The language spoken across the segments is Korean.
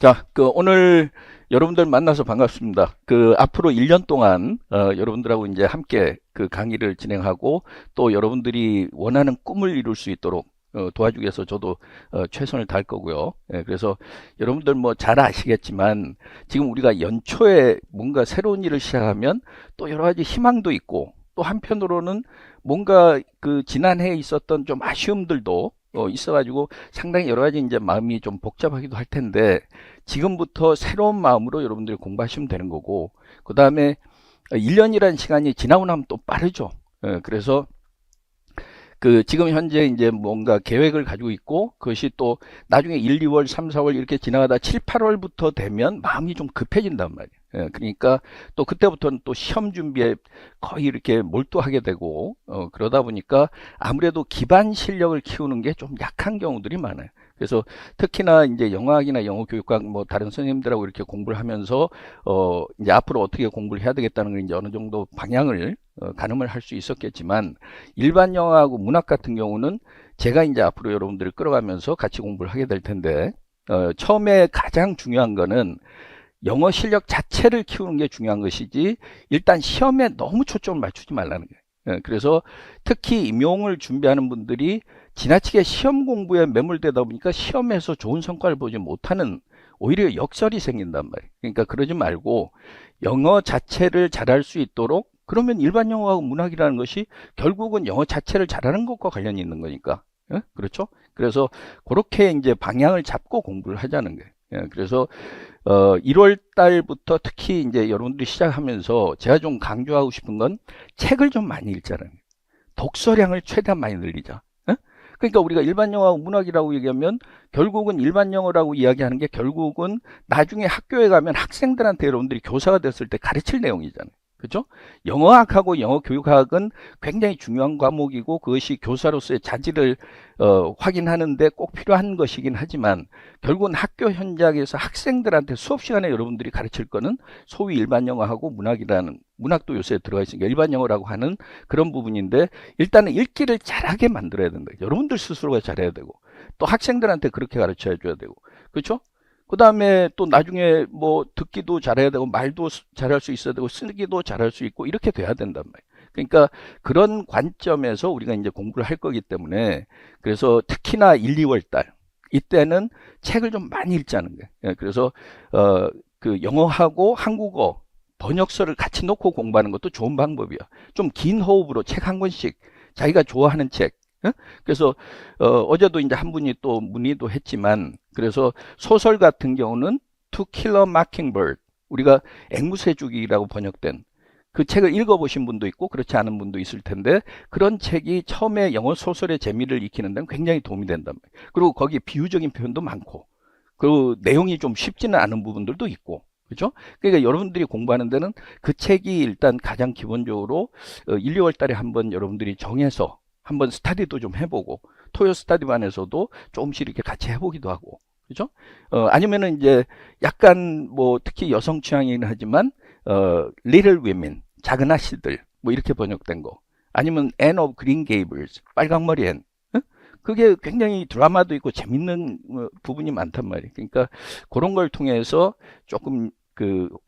자, 오늘 여러분들 만나서 반갑습니다. 앞으로 1년 동안 여러분들하고 이제 함께 강의를 진행하고 또 여러분들이 원하는 꿈을 이룰 수 있도록 도와주기 위해서 저도 최선을 다할 거고요. 예, 그래서 여러분들 뭐 잘 아시겠지만 지금 우리가 연초에 뭔가 새로운 일을 시작하면 또 여러 가지 희망도 있고 또 한편으로는 뭔가 지난해에 있었던 좀 아쉬움들도 있어가지고 상당히 여러 가지 이제 마음이 좀 복잡하기도 할 텐데 지금부터 새로운 마음으로 여러분들이 공부하시면 되는 거고 그 다음에 1년이라는 시간이 지나고 나면 또 빠르죠. 그래서 지금 현재 이제 뭔가 계획을 가지고 있고 그것이 또 나중에 1, 2월, 3, 4월 이렇게 지나가다 7, 8월부터 되면 마음이 좀 급해진단 말이에요. 그러니까 또 그때부터는 또 시험 준비에 거의 이렇게 몰두하게 되고 그러다 보니까 아무래도 기반 실력을 키우는 게 좀 약한 경우들이 많아요. 그래서 특히나 이제 영어학이나 영어 교육학 뭐 다른 선생님들하고 이렇게 공부를 하면서 이제 앞으로 어떻게 공부를 해야 되겠다는 걸 이제 어느 정도 방향을 가늠을 할 수 있었겠지만 일반 영어하고 문학 같은 경우는 제가 이제 앞으로 여러분들을 끌어가면서 같이 공부를 하게 될 텐데 처음에 가장 중요한 거는 영어 실력 자체를 키우는 게 중요한 것이지 일단 시험에 너무 초점을 맞추지 말라는 거예요. 그래서 특히 임용을 준비하는 분들이 지나치게 시험 공부에 매몰되다 보니까 시험에서 좋은 성과를 보지 못하는 오히려 역설이 생긴단 말이에요. 그러니까 그러지 말고 영어 자체를 잘할 수 있도록 그러면 일반 영어하고 문학이라는 것이 결국은 영어 자체를 잘하는 것과 관련이 있는 거니까. 그렇죠? 그래서 그렇게 이제 방향을 잡고 공부를 하자는 거예요. 그래서 1월 달부터 특히 이제 여러분들이 시작하면서 제가 좀 강조하고 싶은 건 책을 좀 많이 읽자는 거예요. 독서량을 최대한 많이 늘리자. 그러니까 우리가 일반 영어하고 문학이라고 얘기하면 결국은 일반 영어라고 이야기하는 게 결국은 나중에 학교에 가면 학생들한테 여러분들이 교사가 됐을 때 가르칠 내용이잖아요. 그죠? 영어학하고 영어 교육학은 굉장히 중요한 과목이고 그것이 교사로서의 자질을 확인하는데 꼭 필요한 것이긴 하지만 결국은 학교 현장에서 학생들한테 수업 시간에 여러분들이 가르칠 거는 소위 일반 영어하고 문학이라는 문학도 요새 들어가 있으니까 일반 영어라고 하는 그런 부분인데 일단은 읽기를 잘하게 만들어야 된다. 여러분들 스스로가 잘해야 되고 또 학생들한테 그렇게 가르쳐 줘야 되고 그렇죠? 그 다음에 또 나중에 뭐 듣기도 잘해야 되고 말도 잘할 수 있어야 되고 쓰기도 잘할 수 있고 이렇게 돼야 된단 말이에요. 그러니까 그런 관점에서 우리가 이제 공부를 할 거기 때문에 그래서 특히나 1, 2월 달 이때는 책을 좀 많이 읽자는 거예요. 그래서 영어하고 한국어 번역서를 같이 놓고 공부하는 것도 좋은 방법이야. 좀 긴 호흡으로 책 한 권씩 자기가 좋아하는 책 그래서 어제도 이제 한 분이 또 문의도 했지만 그래서 소설 같은 경우는 To Kill a Mockingbird 우리가 앵무새 죽이라고 번역된 그 책을 읽어보신 분도 있고 그렇지 않은 분도 있을 텐데 그런 책이 처음에 영어 소설의 재미를 익히는 데는 굉장히 도움이 된단 말이에요. 그리고 거기 비유적인 표현도 많고 그 내용이 좀 쉽지는 않은 부분들도 있고 그렇죠? 그러니까 여러분들이 공부하는 데는 그 책이 일단 가장 기본적으로 1, 2월 달에 한번 여러분들이 정해서 한번 스타디도 좀 해보고 토요 스타디반에서도 조금씩 이렇게 같이 해보기도 하고 그죠? 아니면은 이제 약간 뭐 특히 여성 취향이긴 하지만 Little Women 작은 아씨들 뭐 이렇게 번역된 거 아니면 Anne of Green Gables 빨강머리 앤 그게 굉장히 드라마도 있고 재밌는 부분이 많단 말이에요. 그러니까 그런 걸 통해서 조금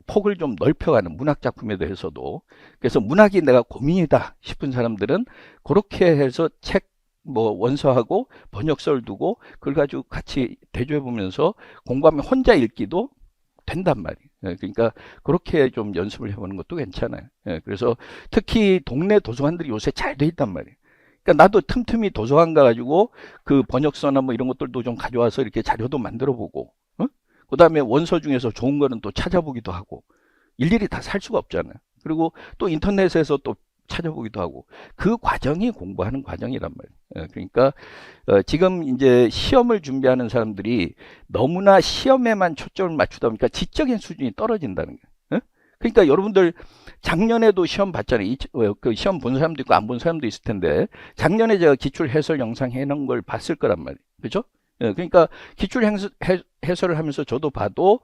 폭을 좀 넓혀가는 문학 작품에 대해서도 그래서 문학이 내가 고민이다 싶은 사람들은 그렇게 해서 책 뭐 원서하고 번역서를 두고 그걸 가지고 같이 대조해 보면서 공부하면 혼자 읽기도 된단 말이에요. 그러니까 그렇게 좀 연습을 해보는 것도 괜찮아요. 그래서 특히 동네 도서관들이 요새 잘 돼 있단 말이에요. 그러니까 나도 틈틈이 도서관 가가지고 그 번역서나 뭐 이런 것들도 좀 가져와서 이렇게 자료도 만들어 보고 그 다음에 원서 중에서 좋은 거는 또 찾아보기도 하고 일일이 다 살 수가 없잖아요. 그리고 또 인터넷에서 또 찾아보기도 하고 그 과정이 공부하는 과정이란 말이에요. 그러니까 지금 이제 시험을 준비하는 사람들이 너무나 시험에만 초점을 맞추다 보니까 지적인 수준이 떨어진다는 거예요. 그러니까 여러분들 작년에도 시험 봤잖아요. 그 시험 본 사람도 있고 안 본 사람도 있을 텐데 작년에 제가 기출 해설 영상 해놓은 걸 봤을 거란 말이에요. 그죠? 그러니까 기출 해설을 하면서 저도 봐도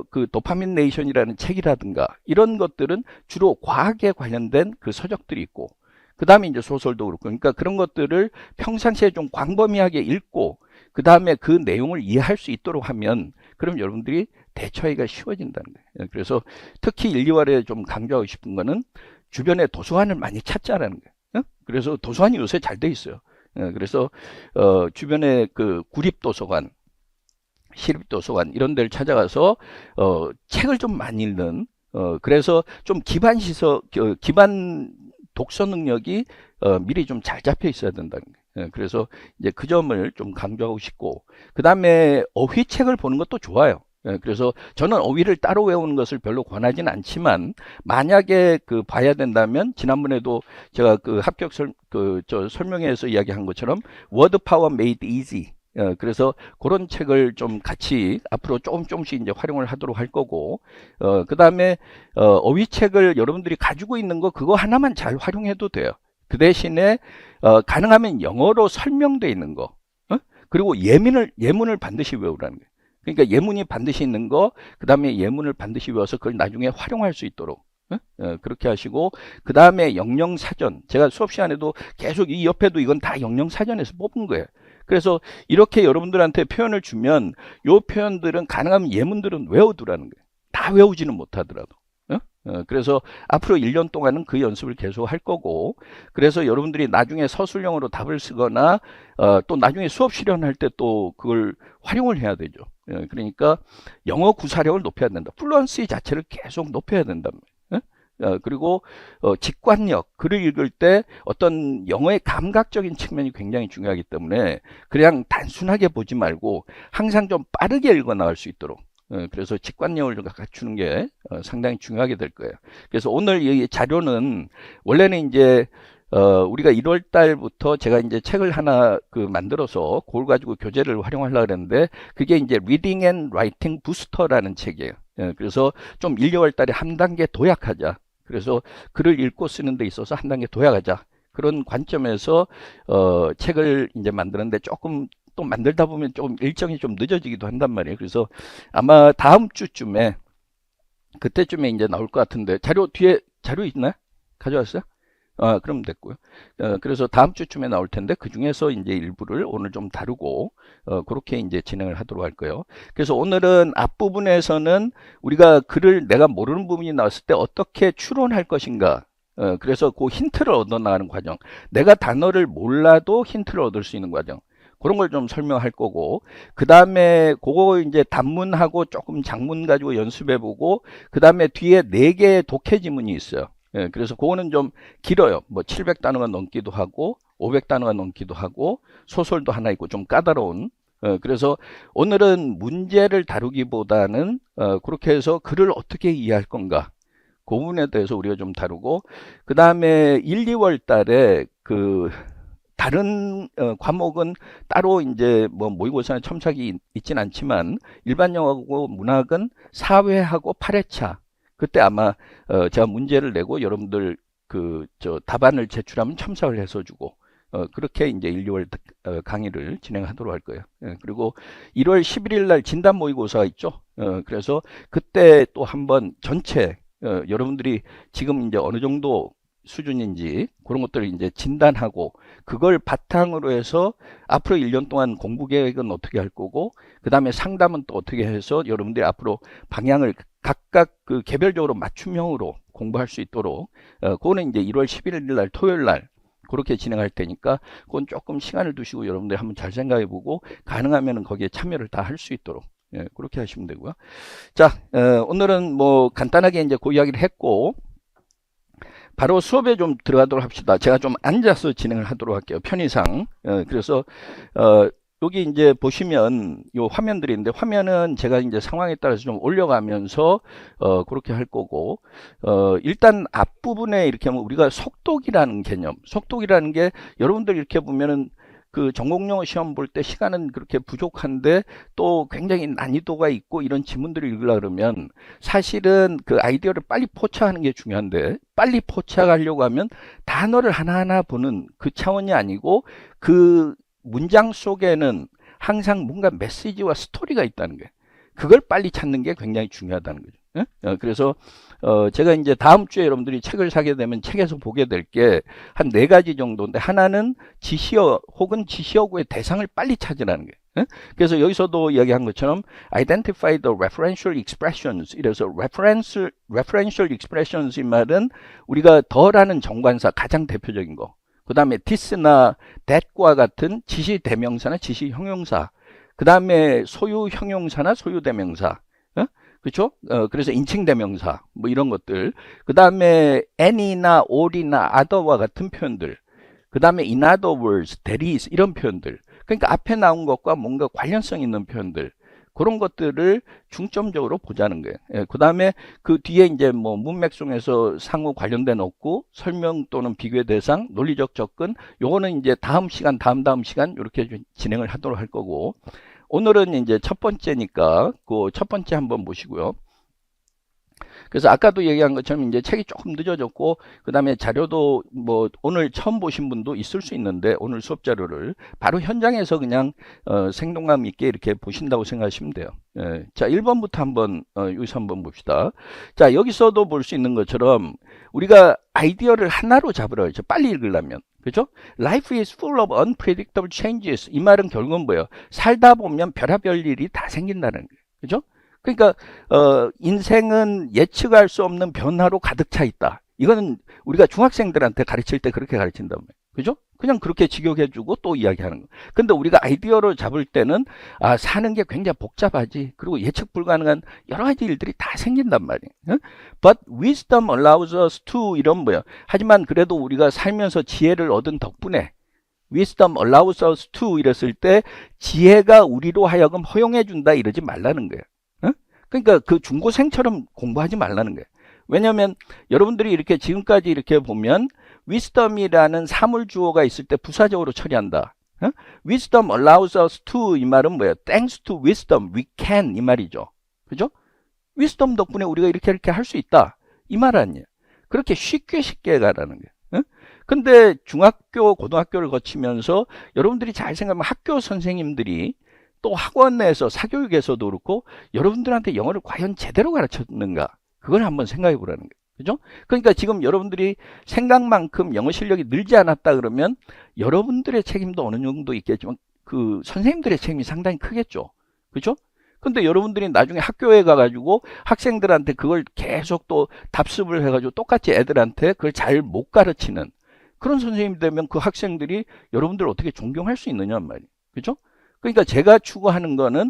그 도파민 네이션이라는 책이라든가 이런 것들은 주로 과학에 관련된 그 서적들이 있고 그 다음에 이제 소설도 그렇고 그러니까 그런 것들을 평상시에 좀 광범위하게 읽고 그 다음에 그 내용을 이해할 수 있도록 하면 그럼 여러분들이 대처하기가 쉬워진다는 거예요. 그래서 특히 1, 2월에 좀 강조하고 싶은 거는 주변에 도서관을 많이 찾자라는 거예요. 그래서 도서관이 요새 잘 돼 있어요. 그래서 주변에 그 구립도서관, 시립도서관 이런 데를 찾아가서 책을 좀 많이 읽는 그래서 좀 기반 독서 능력이 미리 좀 잘 잡혀 있어야 된다는 거예요. 그래서 이제 그 점을 좀 강조하고 싶고, 그 다음에 어휘책을 보는 것도 좋아요. 그래서 저는 어휘를 따로 외우는 것을 별로 권하지는 않지만, 만약에 봐야 된다면 지난번에도 제가 설명회에서 이야기한 것처럼 word power made easy. 그래서 그런 책을 좀 같이 앞으로 조금씩 이제 활용을 하도록 할 거고, 그 다음에 어휘책을 여러분들이 가지고 있는 거 그거 하나만 잘 활용해도 돼요. 그 대신에 가능하면 영어로 설명되어 있는 거, 그리고 예문을 반드시 외우라는 거예요. 그러니까 예문이 반드시 있는 거, 그 다음에 예문을 반드시 외워서 그걸 나중에 활용할 수 있도록 그렇게 하시고, 그 다음에 영영사전, 제가 수업 시간에도 계속 이 옆에도 이건 다 영영사전에서 뽑은 거예요. 그래서 이렇게 여러분들한테 표현을 주면 요 표현들은 가능하면 예문들은 외워두라는 거예요. 다 외우지는 못하더라도. 그래서 앞으로 1년 동안은 그 연습을 계속 할 거고, 그래서 여러분들이 나중에 서술형으로 답을 쓰거나 또 나중에 수업 실현할 때 또 그걸 활용을 해야 되죠. 그러니까 영어 구사력을 높여야 된다. 플루언시 자체를 계속 높여야 된다. 그리고 직관력, 글을 읽을 때 어떤 영어의 감각적인 측면이 굉장히 중요하기 때문에 그냥 단순하게 보지 말고 항상 좀 빠르게 읽어 나갈 수 있도록, 그래서 직관력을 갖추는 게 상당히 중요하게 될 거예요. 그래서 오늘 이 자료는 원래는 이제 우리가 1월 달부터 제가 이제 책을 하나 만들어서 그걸 가지고 교재를 활용하려고 했는데, 그게 이제 Reading and Writing Booster라는 책이에요. 그래서 좀 1, 2월 달에 한 단계 도약하자. 그래서 글을 읽고 쓰는 데 있어서 한 단계 도약하자. 그런 관점에서 책을 이제 만드는데 조금 또 만들다 보면 좀 일정이 좀 늦어지기도 한단 말이에요. 그래서 아마 다음 주쯤에 그때쯤에 이제 나올 것 같은데, 뒤에 자료 있나요? 가져왔어요? 그럼 됐고요. 그래서 다음 주쯤에 나올 텐데 그 중에서 이제 일부를 오늘 좀 다루고 그렇게 이제 진행을 하도록 할 거예요. 그래서 오늘은 앞부분에서는 우리가 글을 내가 모르는 부분이 나왔을 때 어떻게 추론할 것인가. 그래서 그 힌트를 얻어 나가는 과정. 내가 단어를 몰라도 힌트를 얻을 수 있는 과정. 그런 걸 좀 설명할 거고, 그 다음에 그거 이제 단문하고 조금 장문 가지고 연습해 보고, 그 다음에 뒤에 4개의 독해 지문이 있어요. 그래서 그거는 좀 길어요. 뭐 700단어가 넘기도 하고 500단어가 넘기도 하고 소설도 하나 있고 좀 까다로운. 그래서 오늘은 문제를 다루기보다는 그렇게 해서 글을 어떻게 이해할 건가, 그 부분에 대해서 우리가 좀 다루고, 그 다음에 1, 2월 달에 다른 과목은 따로 이제 뭐 모의고사나 첨삭이 있진 않지만 일반 영어하고 문학은 4회하고 8회차, 그때 아마 제가 문제를 내고 여러분들 답안을 제출하면 첨삭을 해서 주고, 그렇게 이제 1, 2월 강의를 진행하도록 할 거예요. 그리고 1월 11일 날 진단 모의고사가 있죠. 그래서 그때 또 한번 전체 여러분들이 지금 이제 어느 정도 수준인지 그런 것들을 이제 진단하고, 그걸 바탕으로 해서 앞으로 1년 동안 공부 계획은 어떻게 할 거고, 그 다음에 상담은 또 어떻게 해서 여러분들이 앞으로 방향을 각각 개별적으로 맞춤형으로 공부할 수 있도록, 그거는 이제 1월 11일 날 토요일 날 그렇게 진행할 테니까 그건 조금 시간을 두시고 여러분들이 한번 잘 생각해 보고 가능하면 거기에 참여를 다 할 수 있도록 그렇게 하시면 되고요. 자, 오늘은 뭐 간단하게 이제 그 이야기를 했고, 바로 수업에 좀 들어가도록 합시다. 제가 좀 앉아서 진행을 하도록 할게요. 편의상. 그래서 여기 이제 보시면 요 화면들이 있는데, 화면은 제가 이제 상황에 따라서 좀 올려가면서 그렇게 할 거고, 일단 앞부분에 이렇게 하면 우리가 속독이라는 개념, 속독이라는 게 여러분들 이렇게 보면은 전공영어 시험 볼 때 시간은 그렇게 부족한데 또 굉장히 난이도가 있고 이런 지문들을 읽으려 그러면 사실은 그 아이디어를 빨리 포착하는 게 중요한데, 빨리 포착하려고 하면 단어를 하나하나 보는 그 차원이 아니고 그 문장 속에는 항상 뭔가 메시지와 스토리가 있다는 거예요. 그걸 빨리 찾는 게 굉장히 중요하다는 거죠. 그래서 제가 이제 다음 주에 여러분들이 책을 사게 되면 책에서 보게 될 게 한 4가지 정도인데, 하나는 지시어 혹은 지시어구의 대상을 빨리 찾으라는 거예요. 예? 그래서 여기서도 이야기한 것처럼 identify the referential expressions. 이래서 referential expressions 이 말은 우리가 더라는 정관사 가장 대표적인 거. 그 다음에 this나 that과 같은 지시 대명사나 지시 형용사. 그 다음에 소유 형용사나 소유 대명사. 그렇죠? 그래서 인칭 대명사 뭐 이런 것들. 그 다음에 any나 all이나 other와 같은 표현들. 그 다음에 in other words, there is 이런 표현들. 그러니까 앞에 나온 것과 뭔가 관련성 있는 표현들. 그런 것들을 중점적으로 보자는 거예요. 예, 그 다음에 그 뒤에 이제 뭐 문맥송에서 상호 관련된 어구, 설명 또는 비교의 대상, 논리적 접근, 요거는 이제 다음 시간, 다음 시간 이렇게 진행을 하도록 할 거고, 오늘은 이제 첫 번째니까 그 첫 번째 한번 보시고요. 그래서 아까도 얘기한 것처럼 이제 책이 조금 늦어졌고, 그 다음에 자료도 뭐 오늘 처음 보신 분도 있을 수 있는데, 오늘 수업 자료를 바로 현장에서 그냥 생동감 있게 이렇게 보신다고 생각하시면 돼요. 예. 자, 1번부터 한번 여기서 한번 봅시다. 자, 여기서도 볼 수 있는 것처럼 우리가 아이디어를 하나로 잡으라 했죠. 빨리 읽으려면. 그죠? Life is full of unpredictable changes. 이 말은 결국은 뭐예요? 살다 보면 별의별 일이 다 생긴다는 거예요. 그죠? 그러니까 인생은 예측할 수 없는 변화로 가득 차 있다. 이거는 우리가 중학생들한테 가르칠 때 그렇게 가르친단 말이에요. 그죠? 그냥 그렇게 직역해주고 또 이야기하는 거. 근데 우리가 아이디어를 잡을 때는 사는 게 굉장히 복잡하지. 그리고 예측 불가능한 여러 가지 일들이 다 생긴단 말이에요. But wisdom allows us to 이런 뭐야. 하지만 그래도 우리가 살면서 지혜를 얻은 덕분에 wisdom allows us to 이랬을 때 지혜가 우리로 하여금 허용해준다 이러지 말라는 거예요. 그러니까 그 중고생처럼 공부하지 말라는 거예요. 왜냐하면 여러분들이 이렇게 지금까지 이렇게 보면 wisdom이라는 사물 주어가 있을 때 부사적으로 처리한다. wisdom allows us to 이 말은 뭐예요? thanks to wisdom we can 이 말이죠. 그죠? wisdom 덕분에 우리가 이렇게 할 수 있다. 이 말 아니에요. 그렇게 쉽게 가라는 거예요. 근데 중학교, 고등학교를 거치면서 여러분들이 잘 생각하면 학교 선생님들이 또 학원 내에서 사교육에서도 그렇고 여러분들한테 영어를 과연 제대로 가르쳤는가 그걸 한번 생각해 보라는 거예요. 그죠? 그러니까 지금 여러분들이 생각만큼 영어 실력이 늘지 않았다 그러면 여러분들의 책임도 어느 정도 있겠지만 그 선생님들의 책임이 상당히 크겠죠. 그죠? 근데 여러분들이 나중에 학교에 가가지고 학생들한테 그걸 계속 또 답습을 해가지고 똑같이 애들한테 그걸 잘 못 가르치는 그런 선생님이 되면 그 학생들이 여러분들을 어떻게 존경할 수 있느냐 말이에요. 그죠? 그러니까 제가 추구하는 거는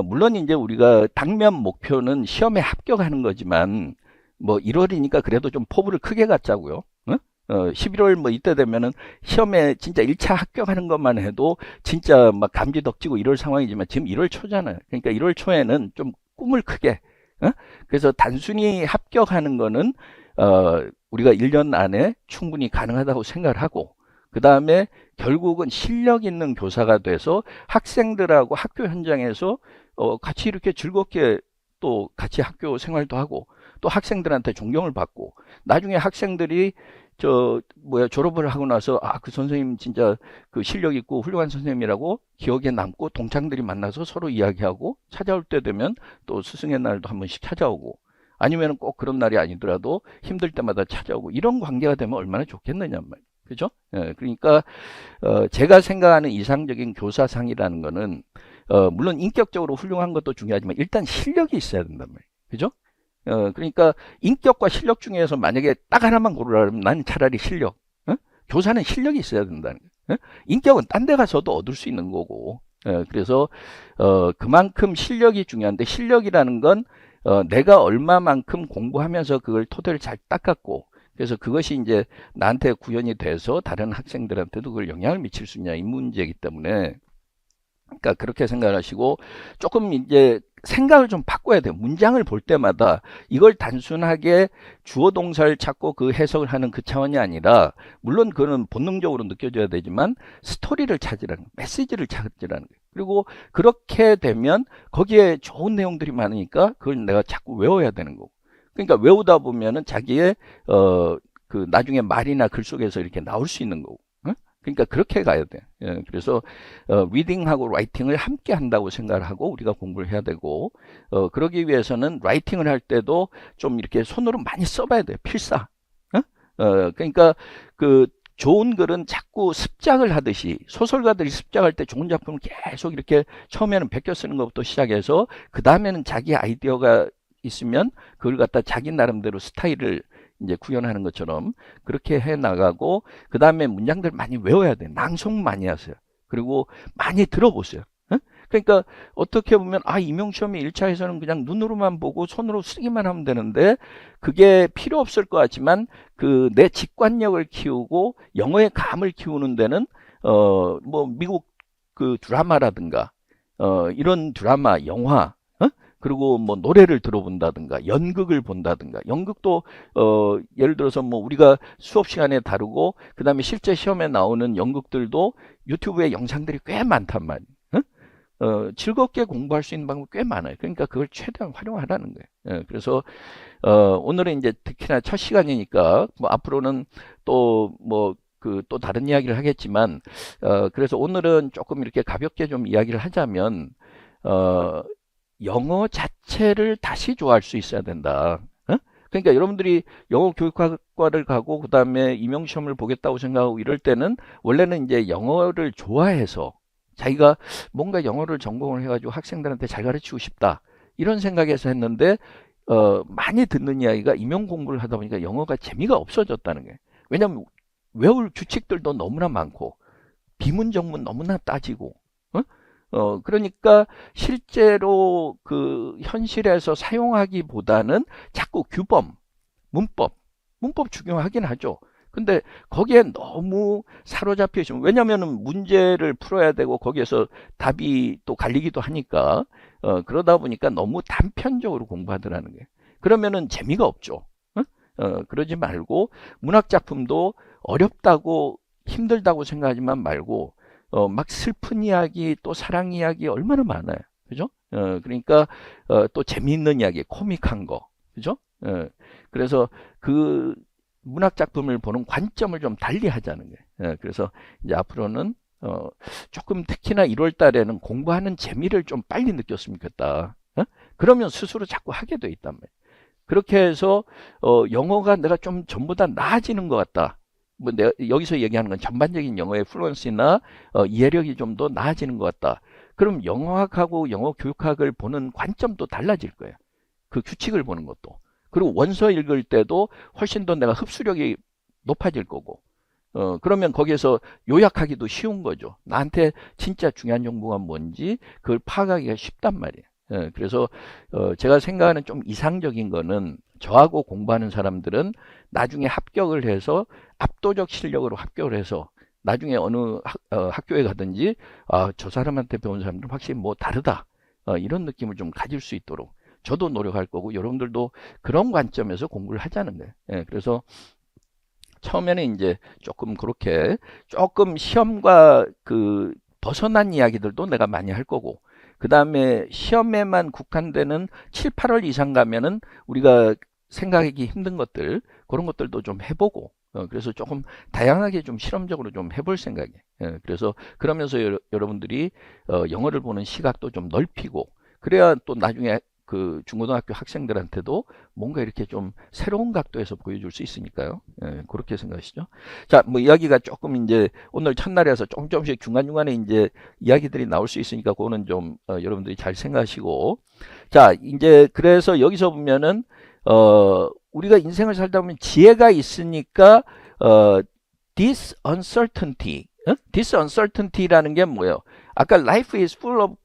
물론 이제 우리가 당면 목표는 시험에 합격하는 거지만 뭐 1월이니까 그래도 좀 포부를 크게 갖자고요. 11월 뭐 이때 되면은 시험에 진짜 1차 합격하는 것만 해도 진짜 막 감기 덕지고 이럴 상황이지만 지금 1월 초잖아요. 그러니까 1월 초에는 좀 꿈을 크게. 그래서 단순히 합격하는 거는 우리가 1년 안에 충분히 가능하다고 생각을 하고 그 다음에 결국은 실력 있는 교사가 돼서 학생들하고 학교 현장에서 같이 이렇게 즐겁게 또 같이 학교 생활도 하고 또 학생들한테 존경을 받고 나중에 학생들이 졸업을 하고 나서 그 선생님 진짜 그 실력 있고 훌륭한 선생님이라고 기억에 남고 동창들이 만나서 서로 이야기하고 찾아올 때 되면 또 스승의 날도 한 번씩 찾아오고 아니면 꼭 그런 날이 아니더라도 힘들 때마다 찾아오고 이런 관계가 되면 얼마나 좋겠느냐 말이에요. 그죠? 예, 그러니까 제가 생각하는 이상적인 교사상이라는 거는 물론 인격적으로 훌륭한 것도 중요하지만 일단 실력이 있어야 된단 말이에요. 그죠? 그러니까 인격과 실력 중에서 만약에 딱 하나만 고르라면 난 차라리 실력. 교사는 실력이 있어야 된다는 거예요. 인격은 딴 데 가서도 얻을 수 있는 거고. 그래서 그만큼 실력이 중요한데 실력이라는 건 내가 얼마만큼 공부하면서 그걸 토대를 잘 닦았고 그래서 그것이 이제 나한테 구현이 돼서 다른 학생들한테도 그걸 영향을 미칠 수 있냐 이 문제이기 때문에 그러니까 그렇게 생각하시고 조금 이제 생각을 좀 바꿔야 돼요. 문장을 볼 때마다 이걸 단순하게 주어 동사를 찾고 그 해석을 하는 그 차원이 아니라 물론 그거는 본능적으로 느껴져야 되지만 스토리를 찾으라는 거예요. 메시지를 찾으라는 거예요. 그리고 그렇게 되면 거기에 좋은 내용들이 많으니까 그걸 내가 자꾸 외워야 되는 거고 그러니까 외우다 보면은 자기의 그 나중에 말이나 글 속에서 이렇게 나올 수 있는 거고. 그러니까 그렇게 가야 돼. 예, 그래서 리딩하고 라이팅을 함께 한다고 생각을 하고 우리가 공부를 해야 되고 그러기 위해서는 라이팅을 할 때도 좀 이렇게 손으로 많이 써봐야 돼요. 필사. 그러니까 그 좋은 글은 자꾸 습작을 하듯이 소설가들이 습작할 때 좋은 작품을 계속 이렇게 처음에는 베껴 쓰는 것부터 시작해서 그 다음에는 자기 아이디어가 있으면 그걸 갖다 자기 나름대로 스타일을 이제 구현하는 것처럼 그렇게 해 나가고 그 다음에 문장들 많이 외워야 돼. 낭송 많이 하세요. 그리고 많이 들어보세요. 응? 그러니까 어떻게 보면 임용시험이 1차에서는 그냥 눈으로만 보고 손으로 쓰기만 하면 되는데 그게 필요 없을 것 같지만 그 내 직관력을 키우고 영어의 감을 키우는 데는 뭐 미국 그 드라마라든가 이런 드라마, 영화 그리고 뭐 노래를 들어본다든가 연극을 본다든가 연극도 예를 들어서 뭐 우리가 수업 시간에 다루고 그 다음에 실제 시험에 나오는 연극들도 유튜브에 영상들이 꽤 많단 말이에요. 즐겁게 공부할 수 있는 방법이 꽤 많아요. 그러니까 그걸 최대한 활용하라는 거예요. 그래서 오늘은 이제 특히나 첫 시간이니까 뭐 앞으로는 또 뭐 또 다른 이야기를 하겠지만 그래서 오늘은 조금 이렇게 가볍게 좀 이야기를 하자면 영어 자체를 다시 좋아할 수 있어야 된다. 그러니까 여러분들이 영어 교육학과를 가고 그 다음에 임용시험을 보겠다고 생각하고 이럴 때는 원래는 이제 영어를 좋아해서 자기가 뭔가 영어를 전공을 해가지고 학생들한테 잘 가르치고 싶다 이런 생각에서 했는데 많이 듣는 이야기가 임용 공부를 하다 보니까 영어가 재미가 없어졌다는 거예요. 왜냐하면 외울 규칙들도 너무나 많고 비문정문 너무나 따지고 그러니까 실제로 그 현실에서 사용하기보다는 자꾸 규범, 문법 중요하긴 하죠. 근데 거기에 너무 사로잡혀 있으면 왜냐면은 문제를 풀어야 되고 거기에서 답이 또 갈리기도 하니까 그러다 보니까 너무 단편적으로 공부하더라는 거예요. 그러면은 재미가 없죠. 그러지 말고 문학 작품도 어렵다고 힘들다고 생각하지만 말고 막 슬픈 이야기 또 사랑 이야기 얼마나 많아요. 그죠? 그러니까 또 재미있는 이야기, 코믹한 거. 그죠? 그래서 그 문학 작품을 보는 관점을 좀 달리 하자는 거예요. 그래서 이제 앞으로는 조금 특히나 1월 달에는 공부하는 재미를 좀 빨리 느꼈으면 좋겠다. 그러면 스스로 자꾸 하게 돼 있단 말이에요. 그렇게 해서 영어가 내가 좀 전보다 나아지는 것 같다. 뭐 내가 여기서 얘기하는 건 전반적인 영어의 플루언시나 이해력이 좀 더 나아지는 것 같다. 그럼 영어학하고 영어 교육학을 보는 관점도 달라질 거예요. 그 규칙을 보는 것도. 그리고 원서 읽을 때도 훨씬 더 내가 흡수력이 높아질 거고. 그러면 거기에서 요약하기도 쉬운 거죠. 나한테 진짜 중요한 정보가 뭔지 그걸 파악하기가 쉽단 말이에요. 그래서 제가 생각하는 좀 이상적인 거는 저하고 공부하는 사람들은 나중에 합격을 해서 압도적 실력으로 합격을 해서 나중에 어느 학교에 가든지 저 사람한테 배운 사람들은 확실히 뭐 다르다 이런 느낌을 좀 가질 수 있도록 저도 노력할 거고 여러분들도 그런 관점에서 공부를 하자는 거예요. 그래서 처음에는 이제 조금 그렇게 조금 시험과 그 벗어난 이야기들도 내가 많이 할 거고 그 다음에 시험에만 국한되는 7, 8월 이상 가면은 우리가 생각하기 힘든 것들 그런 것들도 좀 해보고 그래서 조금 다양하게 좀 실험적으로 좀 해볼 생각이에요. 그래서 그러면서 여러분들이 영어를 보는 시각도 좀 넓히고 그래야 또 나중에 그 중고등학교 학생들한테도 뭔가 이렇게 좀 새로운 각도에서 보여줄 수 있으니까요. 그렇게 생각하시죠. 자, 뭐 이야기가 조금 이제 오늘 첫날에서 조금씩 중간중간에 이제 이야기들이 나올 수 있으니까 그거는 좀 여러분들이 잘 생각하시고 자, 이제 그래서 여기서 보면은 우리가 인생을 살다 보면 지혜가 있으니까 this uncertainty this uncertainty라는 게 뭐예요? 아까 life is full of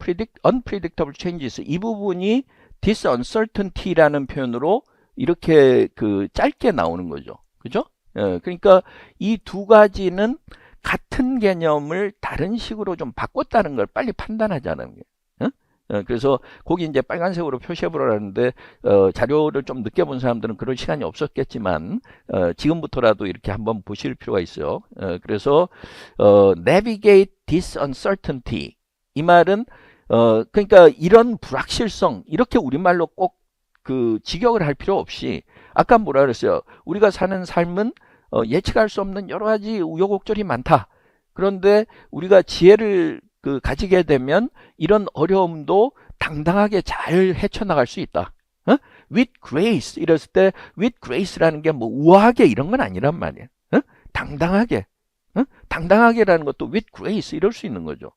unpredictable changes 이 부분이 this uncertainty라는 표현으로 이렇게 그 짧게 나오는 거죠. 그죠? 그러니까 이 두 가지는 같은 개념을 다른 식으로 좀 바꿨다는 걸 빨리 판단하자는 거예요. 그래서 거기 이제 빨간색으로 표시해 보라는데 자료를 좀 늦게 본 사람들은 그럴 시간이 없었겠지만 지금부터라도 이렇게 한번 보실 필요가 있어요. 그래서 navigate this uncertainty 이 말은 그러니까 이런 불확실성 이렇게 우리말로 꼭 그 직역을 할 필요 없이 아까 뭐라 그랬어요? 우리가 사는 삶은 예측할 수 없는 여러 가지 우여곡절이 많다. 그런데 우리가 지혜를 가지게 되면 이런 어려움도 당당하게 잘 헤쳐나갈 수 있다. with grace 이랬을 때 with grace라는 게 뭐 우아하게 이런 건 아니란 말이에요. 당당하게 당당하게라는 것도 with grace 이럴 수 있는 거죠.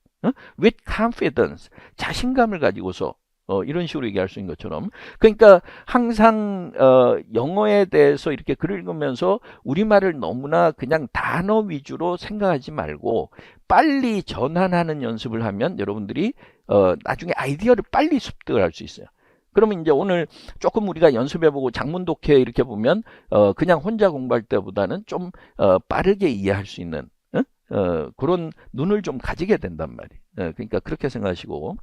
with confidence 자신감을 가지고서 이런 식으로 얘기할 수 있는 것처럼 그러니까 항상 영어에 대해서 이렇게 글을 읽으면서 우리말을 너무나 그냥 단어 위주로 생각하지 말고 빨리 전환하는 연습을 하면 여러분들이 나중에 아이디어를 빨리 습득을 할 수 있어요. 그러면 이제 오늘 조금 우리가 연습해보고 장문 독해 이렇게 보면 그냥 혼자 공부할 때보다는 좀 빠르게 이해할 수 있는 그런 눈을 좀 가지게 된단 말이에요. 그러니까 그렇게 생각하시고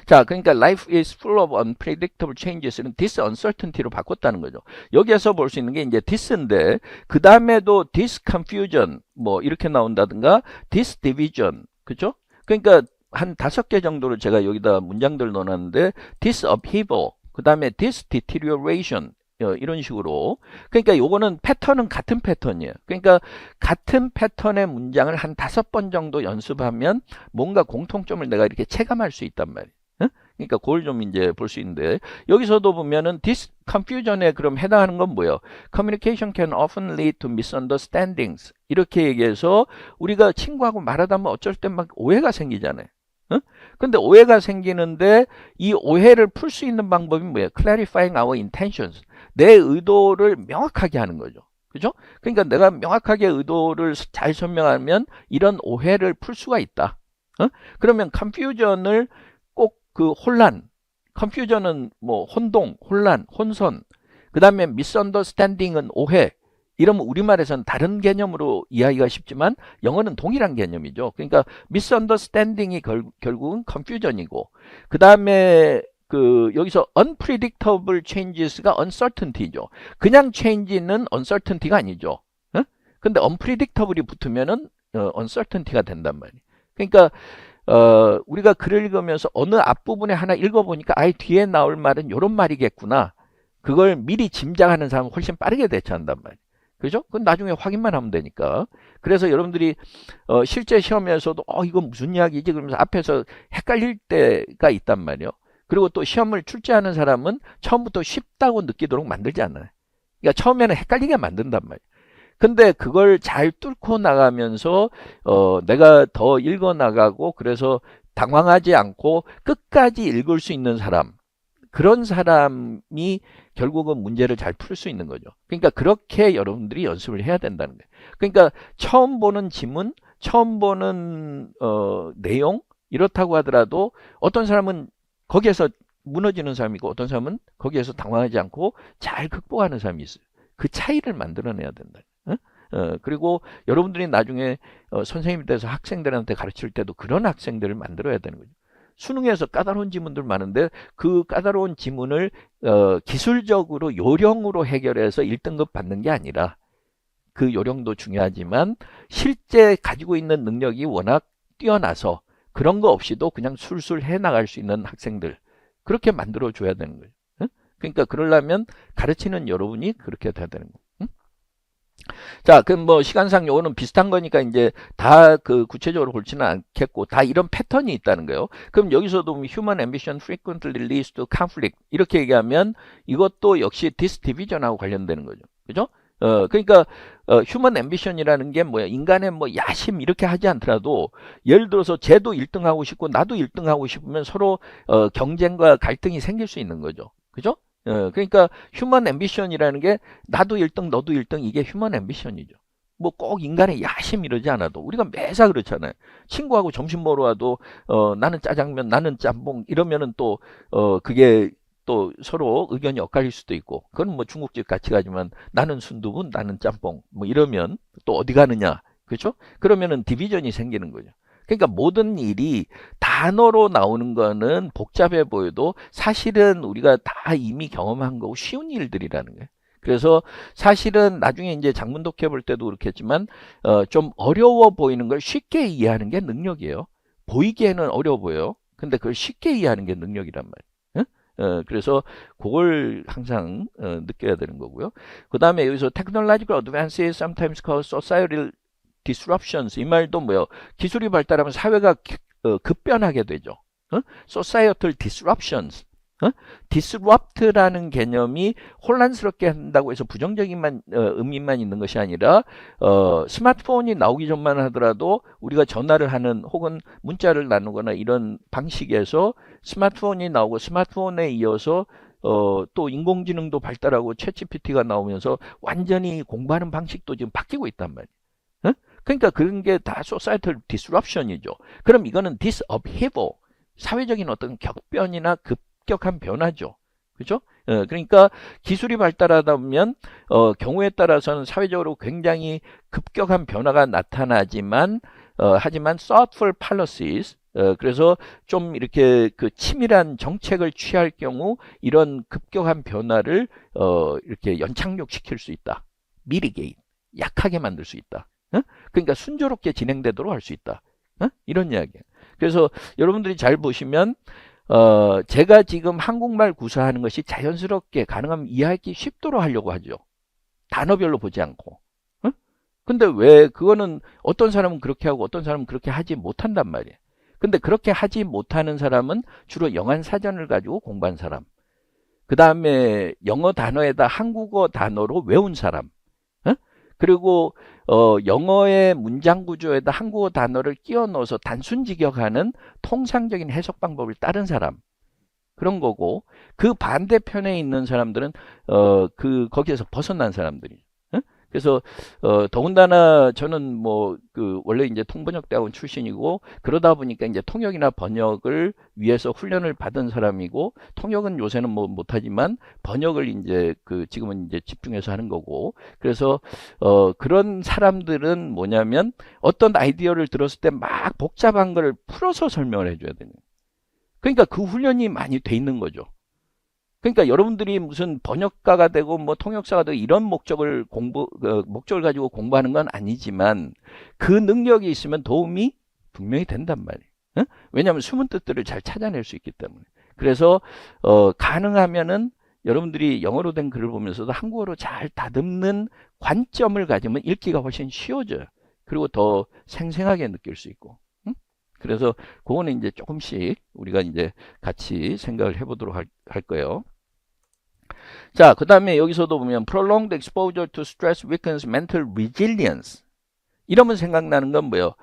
자, 그러니까 life is full of unpredictable changes는 this uncertainty로 바꿨다는 거죠. 여기에서 볼 수 있는 게 이제 this인데 그 다음에도 this confusion 뭐 이렇게 나온다든가 this division 그죠? 그러니까 한 5개 정도를 제가 여기다 문장들 넣어놨는데 this upheaval 그 다음에 this deterioration 이런 식으로 그러니까 요거는 패턴은 같은 패턴이에요. 그러니까 같은 패턴의 문장을 한 5번 정도 연습하면 뭔가 공통점을 내가 이렇게 체감할 수 있단 말이에요. 그러니까 그걸 좀 이제 볼 수 있는데 여기서도 보면은 this confusion에 그럼 해당하는 건 뭐예요? Communication can often lead to misunderstandings 이렇게 얘기해서 우리가 친구하고 말하다 보면 어쩔 때 막 오해가 생기잖아요. 근데 오해가 생기는데 이 오해를 풀 수 있는 방법이 뭐예요? Clarifying our intentions. 내 의도를 명확하게 하는 거죠. 그죠? 그러니까 내가 명확하게 의도를 잘 설명하면 이런 오해를 풀 수가 있다. 그러면 confusion을 꼭 그 혼란, confusion은 뭐 혼동, 혼란, 혼선, 그 다음에 misunderstanding은 오해. 이러면 우리말에서는 다른 개념으로 이해하기가 쉽지만 영어는 동일한 개념이죠. 그러니까 misunderstanding이 결국은 confusion이고 그 다음에 그 여기서 unpredictable changes가 uncertainty죠. 그냥 change는 uncertainty가 아니죠. 근데 unpredictable이 붙으면은 uncertainty가 된단 말이에요. 그러니까 우리가 글을 읽으면서 어느 앞부분에 하나 읽어보니까 아예 뒤에 나올 말은 이런 말이겠구나. 그걸 미리 짐작하는 사람은 훨씬 빠르게 대처한단 말이에요. 그죠? 그건 나중에 확인만 하면 되니까. 그래서 여러분들이 실제 시험에서도 이건 무슨 이야기지? 그러면서 앞에서 헷갈릴 때가 있단 말이에요. 그리고 또 시험을 출제하는 사람은 처음부터 쉽다고 느끼도록 만들지 않아요. 그러니까 처음에는 헷갈리게 만든단 말이에요. 근데 그걸 잘 뚫고 나가면서 내가 더 읽어 나가고 그래서 당황하지 않고 끝까지 읽을 수 있는 사람 그런 사람이 결국은 문제를 잘 풀 수 있는 거죠. 그러니까 그렇게 여러분들이 연습을 해야 된다는 거예요. 그러니까 처음 보는 지문, 처음 보는 내용 이렇다고 하더라도 어떤 사람은 거기에서 무너지는 사람이고 어떤 사람은 거기에서 당황하지 않고 잘 극복하는 사람이 있어요. 그 차이를 만들어내야 된다. 그리고 여러분들이 나중에 선생님이 돼서 학생들한테 가르칠 때도 그런 학생들을 만들어야 되는 거죠. 수능에서 까다로운 지문들 많은데 그 까다로운 지문을 기술적으로 요령으로 해결해서 1등급 받는 게 아니라 그 요령도 중요하지만 실제 가지고 있는 능력이 워낙 뛰어나서 그런 거 없이도 그냥 술술 해나갈 수 있는 학생들 그렇게 만들어 줘야 되는 거예요. 그러니까 그러려면 가르치는 여러분이 그렇게 돼야 되는 거예요. 자, 그럼 뭐 시간상 요거는 비슷한 거니까 이제 다 그 구체적으로 볼지는 않겠고 다 이런 패턴이 있다는 거예요. 그럼 여기서도 human ambition frequently leads to conflict 이렇게 얘기하면 이것도 역시 this division하고 관련되는 거죠. 그죠? 그러니까 human ambition이라는 게 뭐야? 인간의 뭐 야심 이렇게 하지 않더라도 예를 들어서 쟤도 1등 하고 싶고 나도 1등 하고 싶으면 서로 경쟁과 갈등이 생길 수 있는 거죠. 그죠? 그러니까 휴먼 앰비션이라는 게 나도 1등 너도 1등 이게 휴먼 앰비션이죠. 뭐 꼭 인간의 야심 이러지 않아도 우리가 매사 그렇잖아요. 친구하고 점심 먹으러 와도 나는 짜장면 나는 짬뽕 이러면은 또 그게 또 서로 의견이 엇갈릴 수도 있고 그건 뭐 중국집 같이 가지만 나는 순두부 나는 짬뽕 뭐 이러면 또 어디 가느냐 그렇죠? 그러면은 디비전이 생기는 거죠. 그러니까 모든 일이 단어로 나오는 거는 복잡해 보여도 사실은 우리가 다 이미 경험한 거고 쉬운 일들이라는 거예요. 그래서 사실은 나중에 이제 장문 독해 볼 때도 그렇겠지만 좀 어려워 보이는 걸 쉽게 이해하는 게 능력이에요. 보이기에는 어려워 보여요. 근데 그걸 쉽게 이해하는 게 능력이란 말이에요. 그래서 그걸 항상 느껴야 되는 거고요. 그 다음에 여기서 technological advances sometimes cause societal disruptions 이 말도 뭐예요? 기술이 발달하면 사회가 급변하게 되죠. societal disruptions disrupt라는 개념이 혼란스럽게 한다고 해서 부정적인 의미만 있는 것이 아니라 스마트폰이 나오기 전만 하더라도 우리가 전화를 하는 혹은 문자를 나누거나 이런 방식에서 스마트폰이 나오고 스마트폰에 이어서 또 인공지능도 발달하고 챗GPT가 나오면서 완전히 공부하는 방식도 지금 바뀌고 있단 말이에요. 그러니까 그런 게 다 societal disruption이죠. 그럼 이거는 disupheaval, 사회적인 어떤 격변이나 급격한 변화죠. 그죠? 그러니까 기술이 발달하다 보면 경우에 따라서는 사회적으로 굉장히 급격한 변화가 나타나지만 하지만 thoughtful policies, 그래서 좀 이렇게 그 치밀한 정책을 취할 경우 이런 급격한 변화를 이렇게 연착륙시킬 수 있다. mitigate, 약하게 만들 수 있다. 그러니까 순조롭게 진행되도록 할 수 있다. 이런 이야기예요. 그래서 여러분들이 잘 보시면 제가 지금 한국말 구사하는 것이 자연스럽게 가능하면 이해하기 쉽도록 하려고 하죠. 단어별로 보지 않고. 근데 왜 그거는 어떤 사람은 그렇게 하고 어떤 사람은 그렇게 하지 못한단 말이에요. 근데 그렇게 하지 못하는 사람은 주로 영한 사전을 가지고 공부한 사람. 그 다음에 영어 단어에다 한국어 단어로 외운 사람. 그리고 영어의 문장 구조에다 한국어 단어를 끼워 넣어서 단순 직역하는 통상적인 해석 방법을 따른 사람. 그런 거고, 그 반대편에 있는 사람들은 거기에서 벗어난 사람들이. 그래서 더군다나 저는 뭐 원래 이제 통번역대학원 출신이고 그러다 보니까 이제 통역이나 번역을 위해서 훈련을 받은 사람이고, 통역은 요새는 뭐 못하지만 번역을 이제 지금은 이제 집중해서 하는 거고, 그래서 그런 사람들은 뭐냐면 어떤 아이디어를 들었을 때 막 복잡한 걸 풀어서 설명을 해줘야 되는. 그러니까 그 훈련이 많이 돼 있는 거죠. 그러니까 여러분들이 무슨 번역가가 되고 뭐 통역사가 되고 이런 목적을 가지고 공부하는 건 아니지만 그 능력이 있으면 도움이 분명히 된단 말이에요. 왜냐하면 숨은 뜻들을 잘 찾아낼 수 있기 때문에. 그래서 가능하면은 여러분들이 영어로 된 글을 보면서도 한국어로 잘 다듬는 관점을 가지면 읽기가 훨씬 쉬워져요. 그리고 더 생생하게 느낄 수 있고. 그래서 그거는 이제 조금씩 우리가 이제 같이 생각을 해보도록 할 거예요. 자, 그 다음에 여기서도 보면 prolonged exposure to stress weakens mental resilience. 이러면 생각나는 건 뭐예요?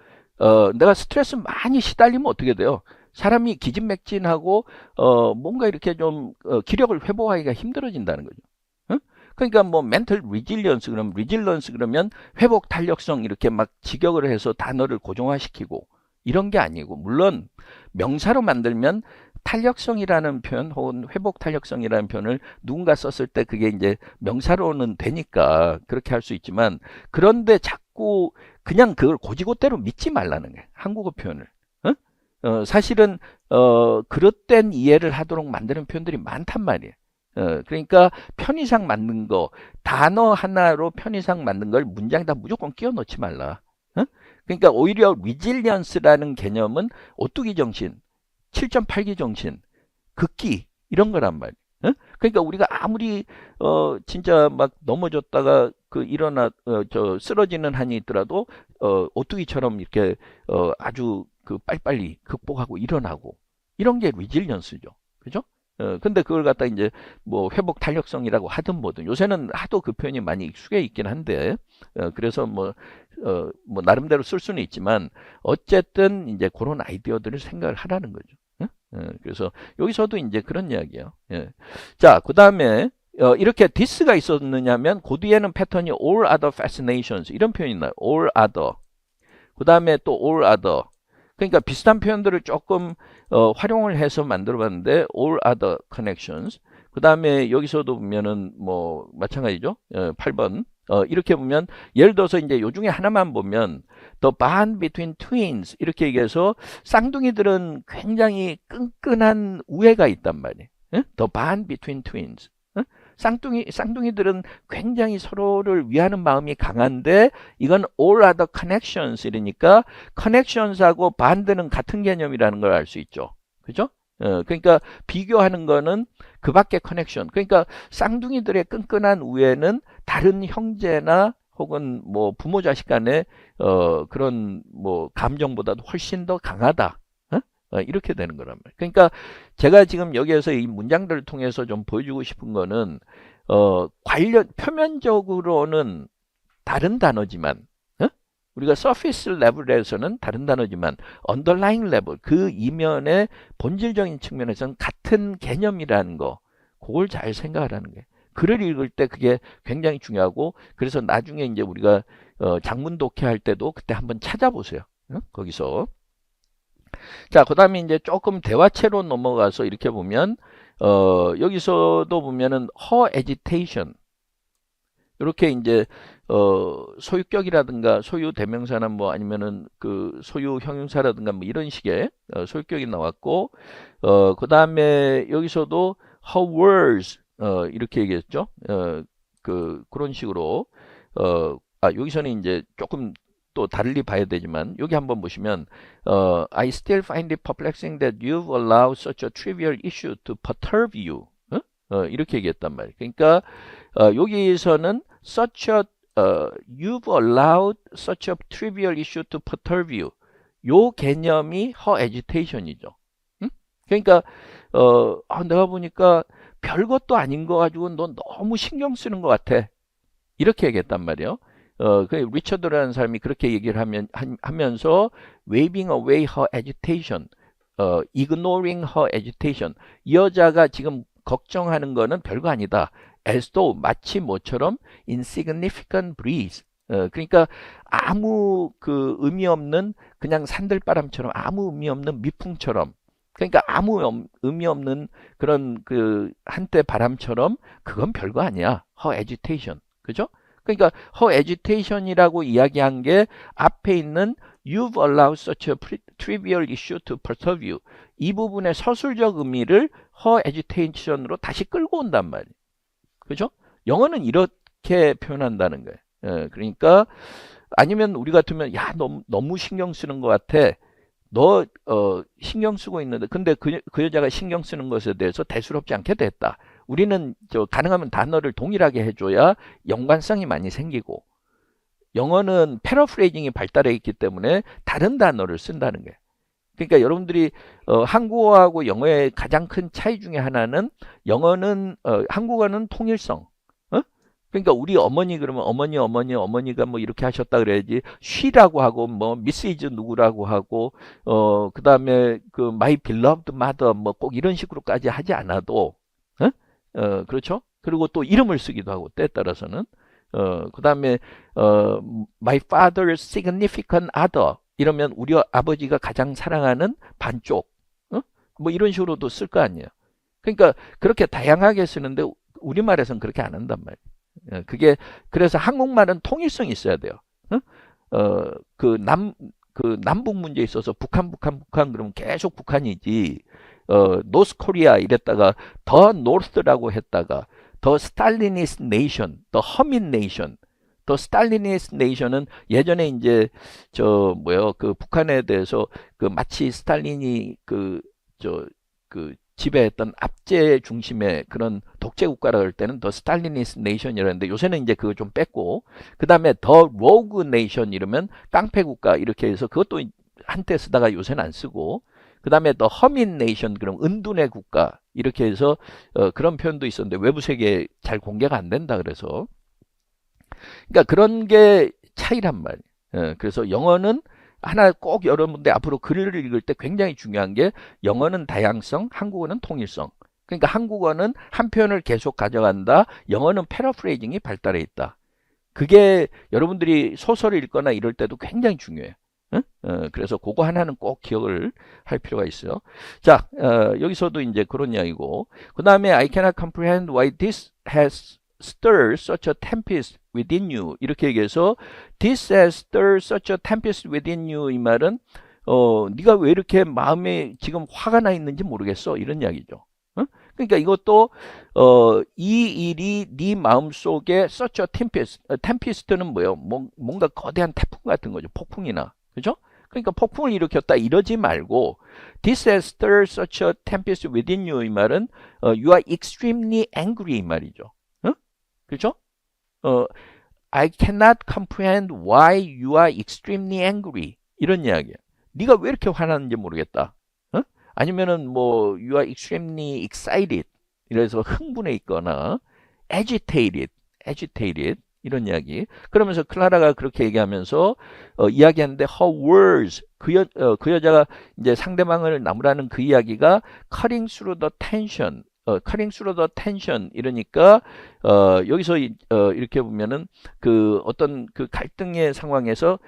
내가 스트레스 많이 시달리면 어떻게 돼요? 사람이 기진맥진하고 뭔가 이렇게 좀 기력을 회복하기가 힘들어진다는 거죠. 그러니까 뭐 mental resilience, 그럼 resilience 그러면 회복 탄력성 이렇게 막 직역을 해서 단어를 고정화시키고 이런 게 아니고, 물론 명사로 만들면 탄력성이라는 표현 혹은 회복 탄력성이라는 표현을 누군가 썼을 때 그게 이제 명사로는 되니까 그렇게 할 수 있지만, 그런데 자꾸 그냥 그걸 고지고대로 믿지 말라는 거예요. 한국어 표현을. 사실은 그릇된 이해를 하도록 만드는 표현들이 많단 말이에요. 그러니까 편의상 만든 거, 단어 하나로 편의상 만든 걸 문장에다 무조건 끼워 넣지 말라. 그러니까 오히려 resilience라는 개념은 오뚜기 정신, 7.8기 정신, 극기 이런 거란 말이에요. 그러니까 우리가 아무리 진짜 막 넘어졌다가 쓰러지는 한이 있더라도 오뚜기처럼 이렇게 아주 빨리빨리 극복하고 일어나고 이런 게 resilience죠. 그죠? 근데 그걸 갖다 이제 뭐 회복 탄력성이라고 하든 뭐든 요새는 하도 그 표현이 많이 익숙해 있긴 한데 그래서 뭐 나름대로 쓸 수는 있지만 어쨌든 이제 그런 아이디어들을 생각을 하라는 거죠. 그래서 여기서도 이제 그런 이야기예요. 자, 그 다음에 이렇게 this가 있었느냐면 그 뒤에는 패턴이 all other fascinations 이런 표현이 나요. all other. 그 다음에 또 all other. 그러니까 비슷한 표현들을 조금 활용을 해서 만들어 봤는데 all other connections. 그 다음에 여기서도 보면은 뭐 마찬가지죠. 8번. 이렇게 보면 예를 들어서 이제 요 중에 하나만 보면 the bond between twins 이렇게 얘기해서 쌍둥이들은 굉장히 끈끈한 우애가 있단 말이에요. the bond between twins. 쌍둥이들은 굉장히 서로를 위하는 마음이 강한데 이건 all other connections 이러니까 connections하고 band는 같은 개념이라는 걸 알 수 있죠. 그죠? 그러니까 비교하는 거는 그 밖에 커넥션. 그러니까 쌍둥이들의 끈끈한 우애는 다른 형제나 혹은 뭐 부모 자식 간의 그런 뭐 감정보다도 훨씬 더 강하다. 이렇게 되는 거란 말이에요. 그러니까 제가 지금 여기에서 이 문장들을 통해서 좀 보여주고 싶은 거는 표면적으로는 다른 단어지만 우리가 서피스 레벨에서는 다른 단어지만 언더라잉 레벨, 그 이면의 본질적인 측면에서는 같은 개념이라는 거, 그걸 잘 생각하라는 게, 글을 읽을 때 그게 굉장히 중요하고, 그래서 나중에 이제 우리가 장문 독해할 때도 그때 한번 찾아보세요. 거기서. 자, 그 다음에 이제 조금 대화체로 넘어가서 이렇게 보면 여기서도 보면은 her agitation, 이렇게 이제 소유격이라든가 소유 대명사나 뭐 아니면은 그 소유 형용사라든가 뭐 이런 식의 소유격이 나왔고, 그 다음에 여기서도 her words 이렇게 얘기했죠. 그런 식으로 여기서는 이제 조금 또 달리 봐야 되지만, 여기 한번 보시면 I still find it perplexing that you've allowed such a trivial issue to perturb you. 이렇게 얘기했단 말이에요. 그러니까 여기에서는 such a you've allowed such a trivial issue to perturb you. 요 개념이 her agitation이죠. 그러니까 내가 보니까 별것도 아닌 거 가지고 너 너무 신경 쓰는 것 같아. 이렇게 얘기했단 말이에요. 그 리처드라는 사람이 그렇게 얘기를 하면서 waving away her agitation, ignoring her agitation. 이 여자가 지금 걱정하는 거는 별거 아니다. as though, 마치 뭐처럼 insignificant breeze. 그러니까 아무 그 의미 없는 그냥 산들바람처럼, 아무 의미 없는 미풍처럼, 그러니까 아무 의미 없는 그런 그 한때 바람처럼, 그건 별거 아니야. her agitation. 그죠? 그러니까 her agitation이라고 이야기한 게 앞에 있는 you've allowed such a trivial issue to perturb you. 이 부분의 서술적 의미를 her agitation으로 다시 끌고 온단 말이에요. 그죠? 영어는 이렇게 표현한다는 거예요. 그러니까 아니면 우리 같으면 야, 너무 신경 쓰는 것 같아. 너 신경 쓰고 있는데, 근데 그 여자가 신경 쓰는 것에 대해서 대수롭지 않게 됐다. 우리는 가능하면 단어를 동일하게 해줘야 연관성이 많이 생기고, 영어는 패러프레이징이 발달해 있기 때문에 다른 단어를 쓴다는 거예요. 그러니까 여러분들이 한국어하고 영어의 가장 큰 차이 중에 하나는, 영어는 한국어는 통일성. 그러니까 우리 어머니 그러면 어머니가 뭐 이렇게 하셨다 그래야지 she라고 하고 뭐 미시즈 누구라고 하고 그다음에 그 my beloved mother 뭐 꼭 이런 식으로까지 하지 않아도 그렇죠? 그리고 또 이름을 쓰기도 하고 때에 따라서는 그다음에 my father's significant other 이러면 우리 아버지가 가장 사랑하는 반쪽 뭐 이런 식으로도 쓸 거 아니에요. 그러니까 그렇게 다양하게 쓰는데 우리말에서는 그렇게 안 한단 말이에요. 그게 그래서 한국말은 통일성이 있어야 돼요. 그 남북 문제에 있어서 북한 그러면 계속 북한이지. 노스 코리아 이랬다가 더 노스라고 했다가 더 스탈리니스트 네이션, 더 허민 네이션. 더 스탈리니스트 네이션은 예전에 이제 그 북한에 대해서 그 마치 스탈린이 그 지배했던 압제 중심의 그런 독재 국가라 할 때는 더 스탈리니스트 네이션이라는데, 요새는 이제 그거 좀 뺐고, 그 다음에 더 로그 네이션 이러면 깡패 국가 이렇게 해서 그것도 한때 쓰다가 요새는 안 쓰고, 그 다음에 더 허민 네이션 그럼 은둔의 국가 이렇게 해서 그런 표현도 있었는데 외부 세계에 잘 공개가 안 된다 그래서, 그러니까 그런 게 차이란 말이에요. 그래서 영어는 하나 꼭 여러분들 앞으로 글을 읽을 때 굉장히 중요한 게, 영어는 다양성, 한국어는 통일성. 그러니까 한국어는 한 표현을 계속 가져간다. 영어는 패러프레이징이 발달해 있다. 그게 여러분들이 소설을 읽거나 이럴 때도 굉장히 중요해요. 그래서 그거 하나는 꼭 기억을 할 필요가 있어요. 자, 여기서도 이제 그런 이야기고, 그 다음에 I cannot comprehend why this has stirred such a tempest within you 이렇게 얘기해서, this has stirred such a tempest within you 이 말은 네가 왜 이렇게 마음에 지금 화가 나 있는지 모르겠어 이런 이야기죠. 그러니까 이것도 이 일이 네 마음속에 such a tempest, tempest는 뭐예요? 뭔가 거대한 태풍 같은 거죠. 폭풍이나. 그죠? 그러니까 폭풍을 일으켰다 이러지 말고, this has stirred such a tempest within you 이 말은 you are extremely angry 이 말이죠. 그렇죠? I cannot comprehend why you are extremely angry 이런 이야기야. 네가 왜 이렇게 화나는지 모르겠다. 아니면은 뭐 you are extremely excited 이래서 흥분해 있거나 agitated 이런 이야기. 그러면서 클라라가 그렇게 얘기하면서 이야기하는데 her words 그 여자가 이제 상대방을 나무라는 그 이야기가 cutting through the tension cutting through the tension 이러니까 여기서 이렇게 보면은 그 어떤 그 갈등의 상황에서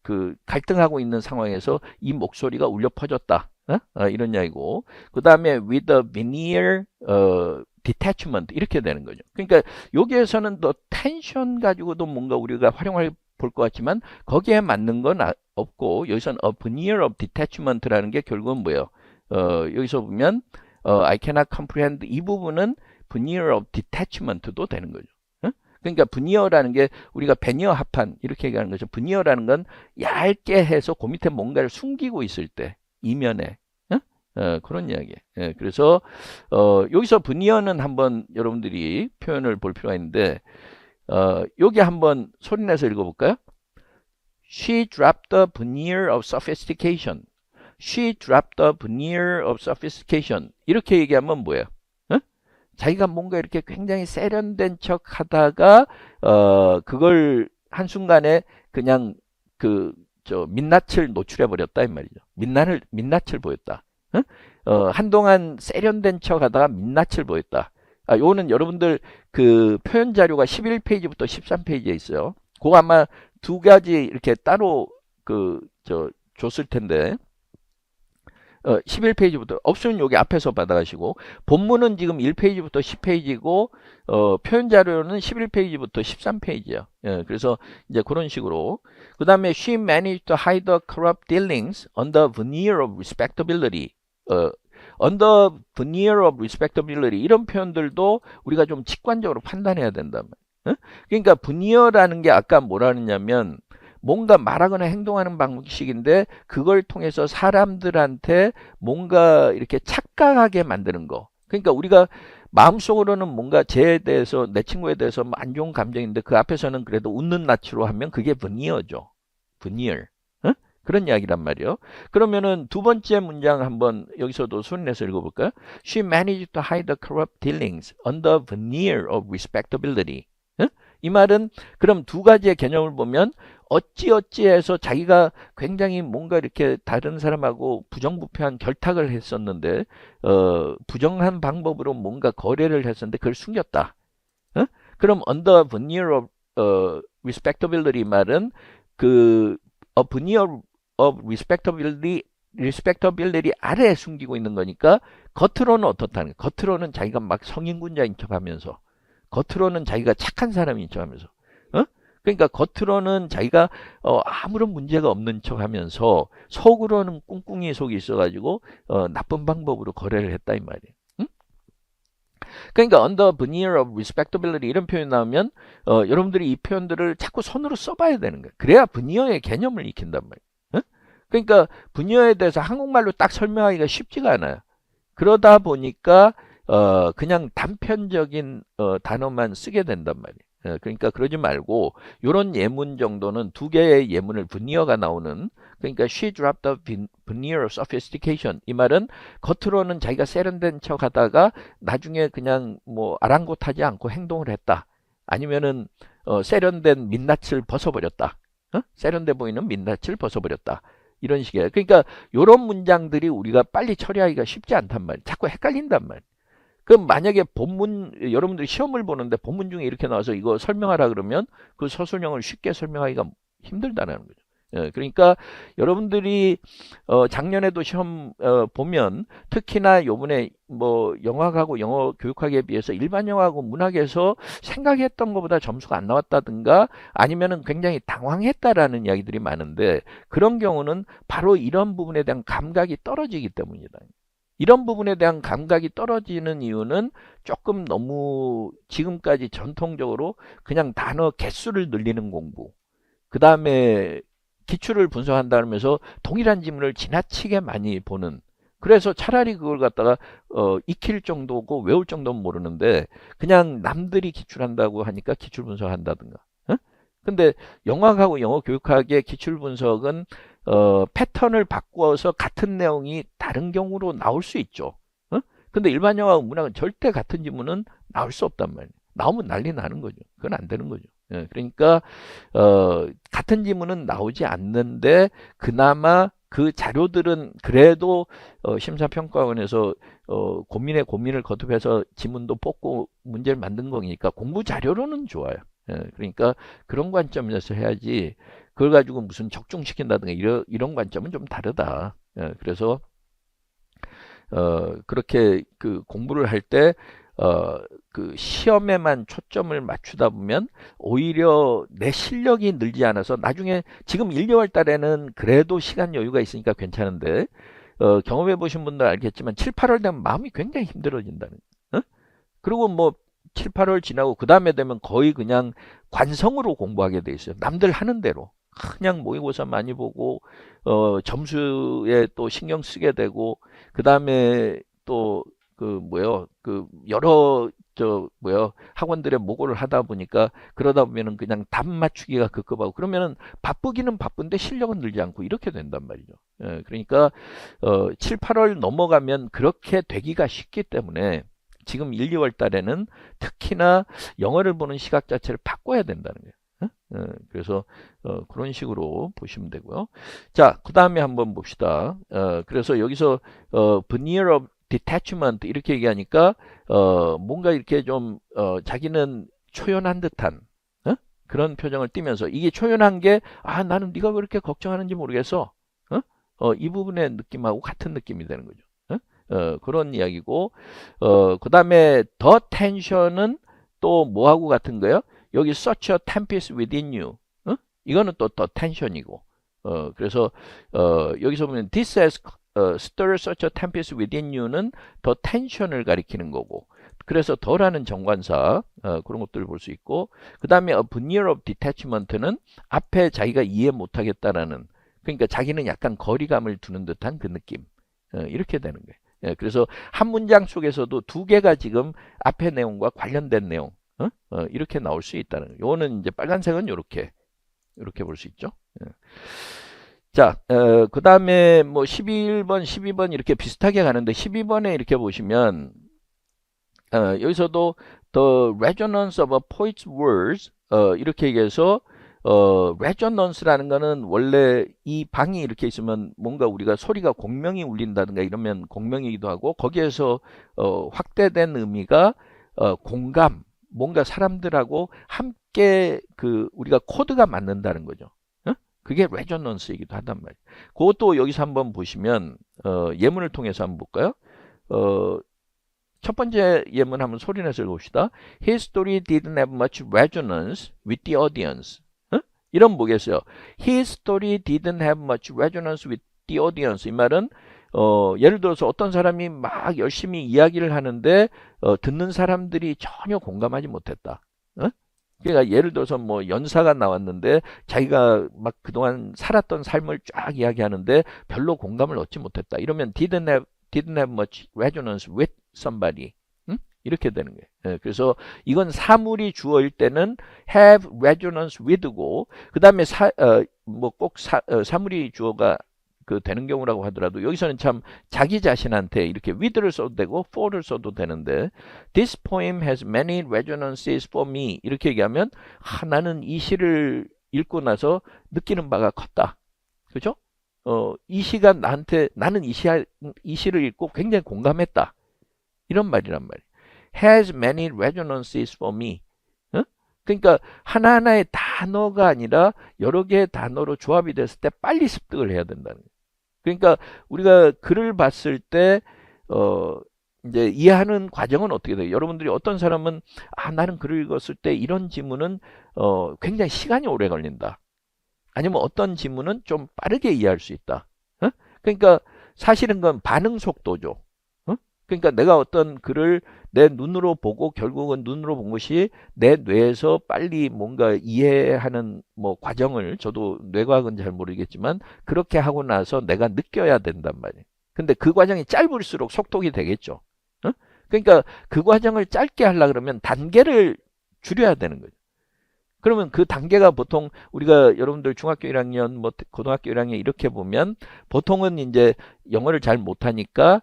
그 갈등하고 있는 상황에서 이 목소리가 울려 퍼졌다. 이런 이야기고 그 다음에 with a veneer detachment 이렇게 되는 거죠. 그러니까 여기에서는 더 텐션 가지고도 뭔가 우리가 활용할 볼 것 같지만 거기에 맞는 건 없고 여기서는 a veneer of detachment라는 게 결국은 뭐예요? 여기서 보면 I cannot comprehend 이 부분은 veneer of detachment도 되는 거죠. 그러니까 veneer라는 게 우리가 베니어 합판 이렇게 얘기하는 거죠. veneer라는 건 얇게 해서 그 밑에 뭔가를 숨기고 있을 때 이면에 그런 이야기. 예, 그래서 여기서 veneer는 한번 여러분들이 표현을 볼 필요가 있는데 여기 한번 소리내서 읽어볼까요? She dropped the veneer of sophistication. She dropped the veneer of sophistication. 이렇게 얘기하면 뭐예요? 자기가 뭔가 이렇게 굉장히 세련된 척 하다가 그걸 한순간에 그냥 민낯을 노출해 버렸다 이 말이죠. 민낯을 보였다. 한동안 세련된 척 하다가 민낯을 보였다. 요거는 여러분들 그 표현 자료가 11페이지부터 13페이지에 있어요. 그거 아마 두 가지 이렇게 따로 줬을 텐데 11페이지부터 없으면 여기 앞에서 받아가시고 본문은 지금 1페이지부터 10페이지고 표현 자료는 11페이지부터 13페이지야. 예, 그래서 이제 그런 식으로 그 다음에 she managed to hide the corrupt dealings under veneer of respectability. under veneer of respectability 이런 표현들도 우리가 좀 직관적으로 판단해야 된다. 그러니까 veneer라는 게 아까 뭐라 하느냐면 뭔가 말하거나 행동하는 방식인데 그걸 통해서 사람들한테 뭔가 이렇게 착각하게 만드는 거. 그러니까 우리가 마음속으로는 뭔가 쟤에 대해서 내 친구에 대해서 안 좋은 감정인데 그 앞에서는 그래도 웃는 낯으로 하면 그게 veneer죠. veneer. 그런 이야기란 말이에요. 그러면은 두 번째 문장 한번 여기서도 소리내서 읽어볼까요? She managed to hide the corrupt dealings under veneer of respectability. 이 말은 그럼 두 가지의 개념을 보면 어찌어찌해서 자기가 굉장히 뭔가 이렇게 다른 사람하고 부정부패한 결탁을 했었는데 부정한 방법으로 뭔가 거래를 했었는데 그걸 숨겼다. 그럼 under veneer of respectability 말은 그 veneer of respectability 아래에 숨기고 있는 거니까 겉으로는 어떻다는 거예요. 겉으로는 자기가 막 성인군자인 척하면서 겉으로는 자기가 착한 사람인 척하면서 그러니까 겉으로는 자기가 아무런 문제가 없는 척하면서 속으로는 꿍꿍이 속이 있어가지고 나쁜 방법으로 거래를 했다 이 말이에요. 그러니까 under veneer of respectability 이런 표현 나오면 여러분들이 이 표현들을 자꾸 손으로 써봐야 되는 거예요. 그래야 veneer의 개념을 익힌단 말이에요. 그러니까 veneer에 대해서 한국말로 딱 설명하기가 쉽지가 않아요. 그러다 보니까 그냥 단편적인 단어만 쓰게 된단 말이에요. 그러니까 그러지 말고 이런 예문 정도는 두 개의 예문을 veneer가 나오는 그러니까 she dropped the veneer of sophistication 이 말은 겉으로는 자기가 세련된 척 하다가 나중에 그냥 뭐 아랑곳하지 않고 행동을 했다. 아니면은 세련된 민낯을 벗어버렸다. 세련돼 보이는 민낯을 벗어버렸다. 이런 식이에요. 그러니까 이런 문장들이 우리가 빨리 처리하기가 쉽지 않단 말이에요. 자꾸 헷갈린단 말이에요. 그럼 만약에 본문 여러분들이 시험을 보는데 본문 중에 이렇게 나와서 이거 설명하라 그러면 그 서술형을 쉽게 설명하기가 힘들다는 거죠. 예, 그러니까 여러분들이 작년에도 시험 보면 특히나 요번에 뭐 영어학하고 영어 교육학에 비해서 일반 영어하고 문학에서 생각했던 것보다 점수가 안 나왔다든가 아니면은 굉장히 당황했다라는 이야기들이 많은데 그런 경우는 바로 이런 부분에 대한 감각이 떨어지기 때문이다. 이런 부분에 대한 감각이 떨어지는 이유는 조금 너무 지금까지 전통적으로 그냥 단어 개수를 늘리는 공부 그 다음에 기출을 분석한다 하면서 동일한 지문을 지나치게 많이 보는 그래서 차라리 그걸 갖다가 익힐 정도고 외울 정도는 모르는데 그냥 남들이 기출한다고 하니까 기출 분석한다든가 근데 영어학하고 영어 교육학의 기출 분석은 패턴을 바꾸어서 같은 내용이 다른 경우로 나올 수 있죠. 어? 근데 일반 영어하고 문학은 절대 같은 지문은 나올 수 없단 말이에요. 나오면 난리 나는 거죠. 그건 안 되는 거죠. 예, 그러니까 같은 지문은 나오지 않는데 그나마 그 자료들은 그래도 심사평가원에서 고민을 거듭해서 지문도 뽑고 문제를 만든 거니까 공부 자료로는 좋아요. 예, 그러니까 그런 관점에서 해야지 그걸 가지고 무슨 적중시킨다든가 이런 관점은 좀 다르다. 예, 그래서 그렇게 그 공부를 할 때 그 시험에만 초점을 맞추다 보면 오히려 내 실력이 늘지 않아서 나중에 지금 1, 2월 달에는 그래도 시간 여유가 있으니까 괜찮은데 경험해 보신 분들 알겠지만 7, 8월 되면 마음이 굉장히 힘들어진다는 거예요. 그리고 뭐 7, 8월 지나고 그 다음에 되면 거의 그냥 관성으로 공부하게 돼 있어요. 남들 하는 대로. 그냥 모의고사 많이 보고 점수에 또 신경 쓰게 되고 그 다음에 또 그 뭐요 그 여러 학원들의 모고를 하다 보니까 그러다 보면은 그냥 답 맞추기가 급급하고 그러면은 바쁘기는 바쁜데 실력은 늘지 않고 이렇게 된단 말이죠. 예, 그러니까 7, 8월 넘어가면 그렇게 되기가 쉽기 때문에 지금 1, 2월 달에는 특히나 영어를 보는 시각 자체를 바꿔야 된다는 거예요. 그래서 그런 식으로 보시면 되고요. 자, 그 다음에 한번 봅시다. 그래서 여기서 veneer of detachment 이렇게 얘기하니까 뭔가 이렇게 좀 자기는 초연한 듯한 그런 표정을 띠면서 이게 초연한 게 나는 네가 왜 그렇게 걱정하는지 모르겠어. 이 부분의 느낌하고 같은 느낌이 되는 거죠. 그런 이야기고 그 다음에 the tension은 또 뭐하고 같은 거예요? 여기 such a tempest within you. 이거는 또 the tension이고 그래서 여기서 보면 this has stir such a tempest within you는 the tension을 가리키는 거고 그래서 더라는 정관사 그런 것들을 볼 수 있고 그 다음에 a veneer of detachment는 앞에 자기가 이해 못하겠다라는 그러니까 자기는 약간 거리감을 두는 듯한 그 느낌 이렇게 되는 거예요. 예, 그래서 한 문장 속에서도 두 개가 지금 앞의 내용과 관련된 내용 이렇게 나올 수 있다는 거예요. 요거는 이제 빨간색은 이렇게 볼 수 있죠. 예. 자, 그 다음에 뭐 11번, 12번 이렇게 비슷하게 가는데 12번에 이렇게 보시면 여기서도 the resonance of a poet's words 이렇게 얘기해서 resonance라는 거는 원래 이 방이 이렇게 있으면 뭔가 우리가 소리가 공명이 울린다든가 이러면 공명이기도 하고 거기에서 확대된 의미가 공감 뭔가 사람들하고 함께 그 우리가 코드가 맞는다는 거죠. 그게 resonance이기도 하단 말이에요. 그것도 여기서 한번 보시면 예문을 통해서 한번 볼까요? 첫 번째 예문 한번 소리내서 읽어봅시다. His story didn't have much resonance with the audience. 이런 뭐겠어요? His story didn't have much resonance with the audience. 이 말은 예를 들어서 어떤 사람이 막 열심히 이야기를 하는데 듣는 사람들이 전혀 공감하지 못했다. 그러니까 예를 들어서 뭐 연사가 나왔는데 자기가 막 그동안 살았던 삶을 쫙 이야기하는데 별로 공감을 얻지 못했다. 이러면 didn't have much resonance with somebody. 이렇게 되는 거예요. 그래서 이건 사물이 주어일 때는 have resonance with고 그 다음에 뭐 꼭 사물이 주어가 그 되는 경우라고 하더라도 여기서는 참 자기 자신한테 이렇게 with를 써도 되고 for를 써도 되는데 this poem has many resonances for me 이렇게 얘기하면 나는 이 시를 읽고 나서 느끼는 바가 컸다. 그렇죠? 이 시가 나는 이 시를 읽고 굉장히 공감했다. 이런 말이란 말이에요. has many resonances for me. 그러니까 하나하나의 단어가 아니라 여러 개의 단어로 조합이 됐을 때 빨리 습득을 해야 된다는 거예요. 그러니까 우리가 글을 봤을 때 이제 이해하는 과정은 어떻게 돼요? 여러분들이 어떤 사람은 나는 글을 읽었을 때 이런 지문은 굉장히 시간이 오래 걸린다. 아니면 어떤 지문은 좀 빠르게 이해할 수 있다. 그러니까 사실은 그건 반응 속도죠. 그러니까 내가 어떤 글을 내 눈으로 보고 결국은 눈으로 본 것이 내 뇌에서 빨리 뭔가 이해하는 뭐 과정을 저도 뇌과학은 잘 모르겠지만 그렇게 하고 나서 내가 느껴야 된단 말이에요. 근데 그 과정이 짧을수록 속독이 되겠죠. 그러니까 그 과정을 짧게 하려 그러면 단계를 줄여야 되는 거죠. 그러면 그 단계가 보통 우리가 여러분들 중학교 1학년, 뭐 고등학교 1학년 이렇게 보면 보통은 이제 영어를 잘 못하니까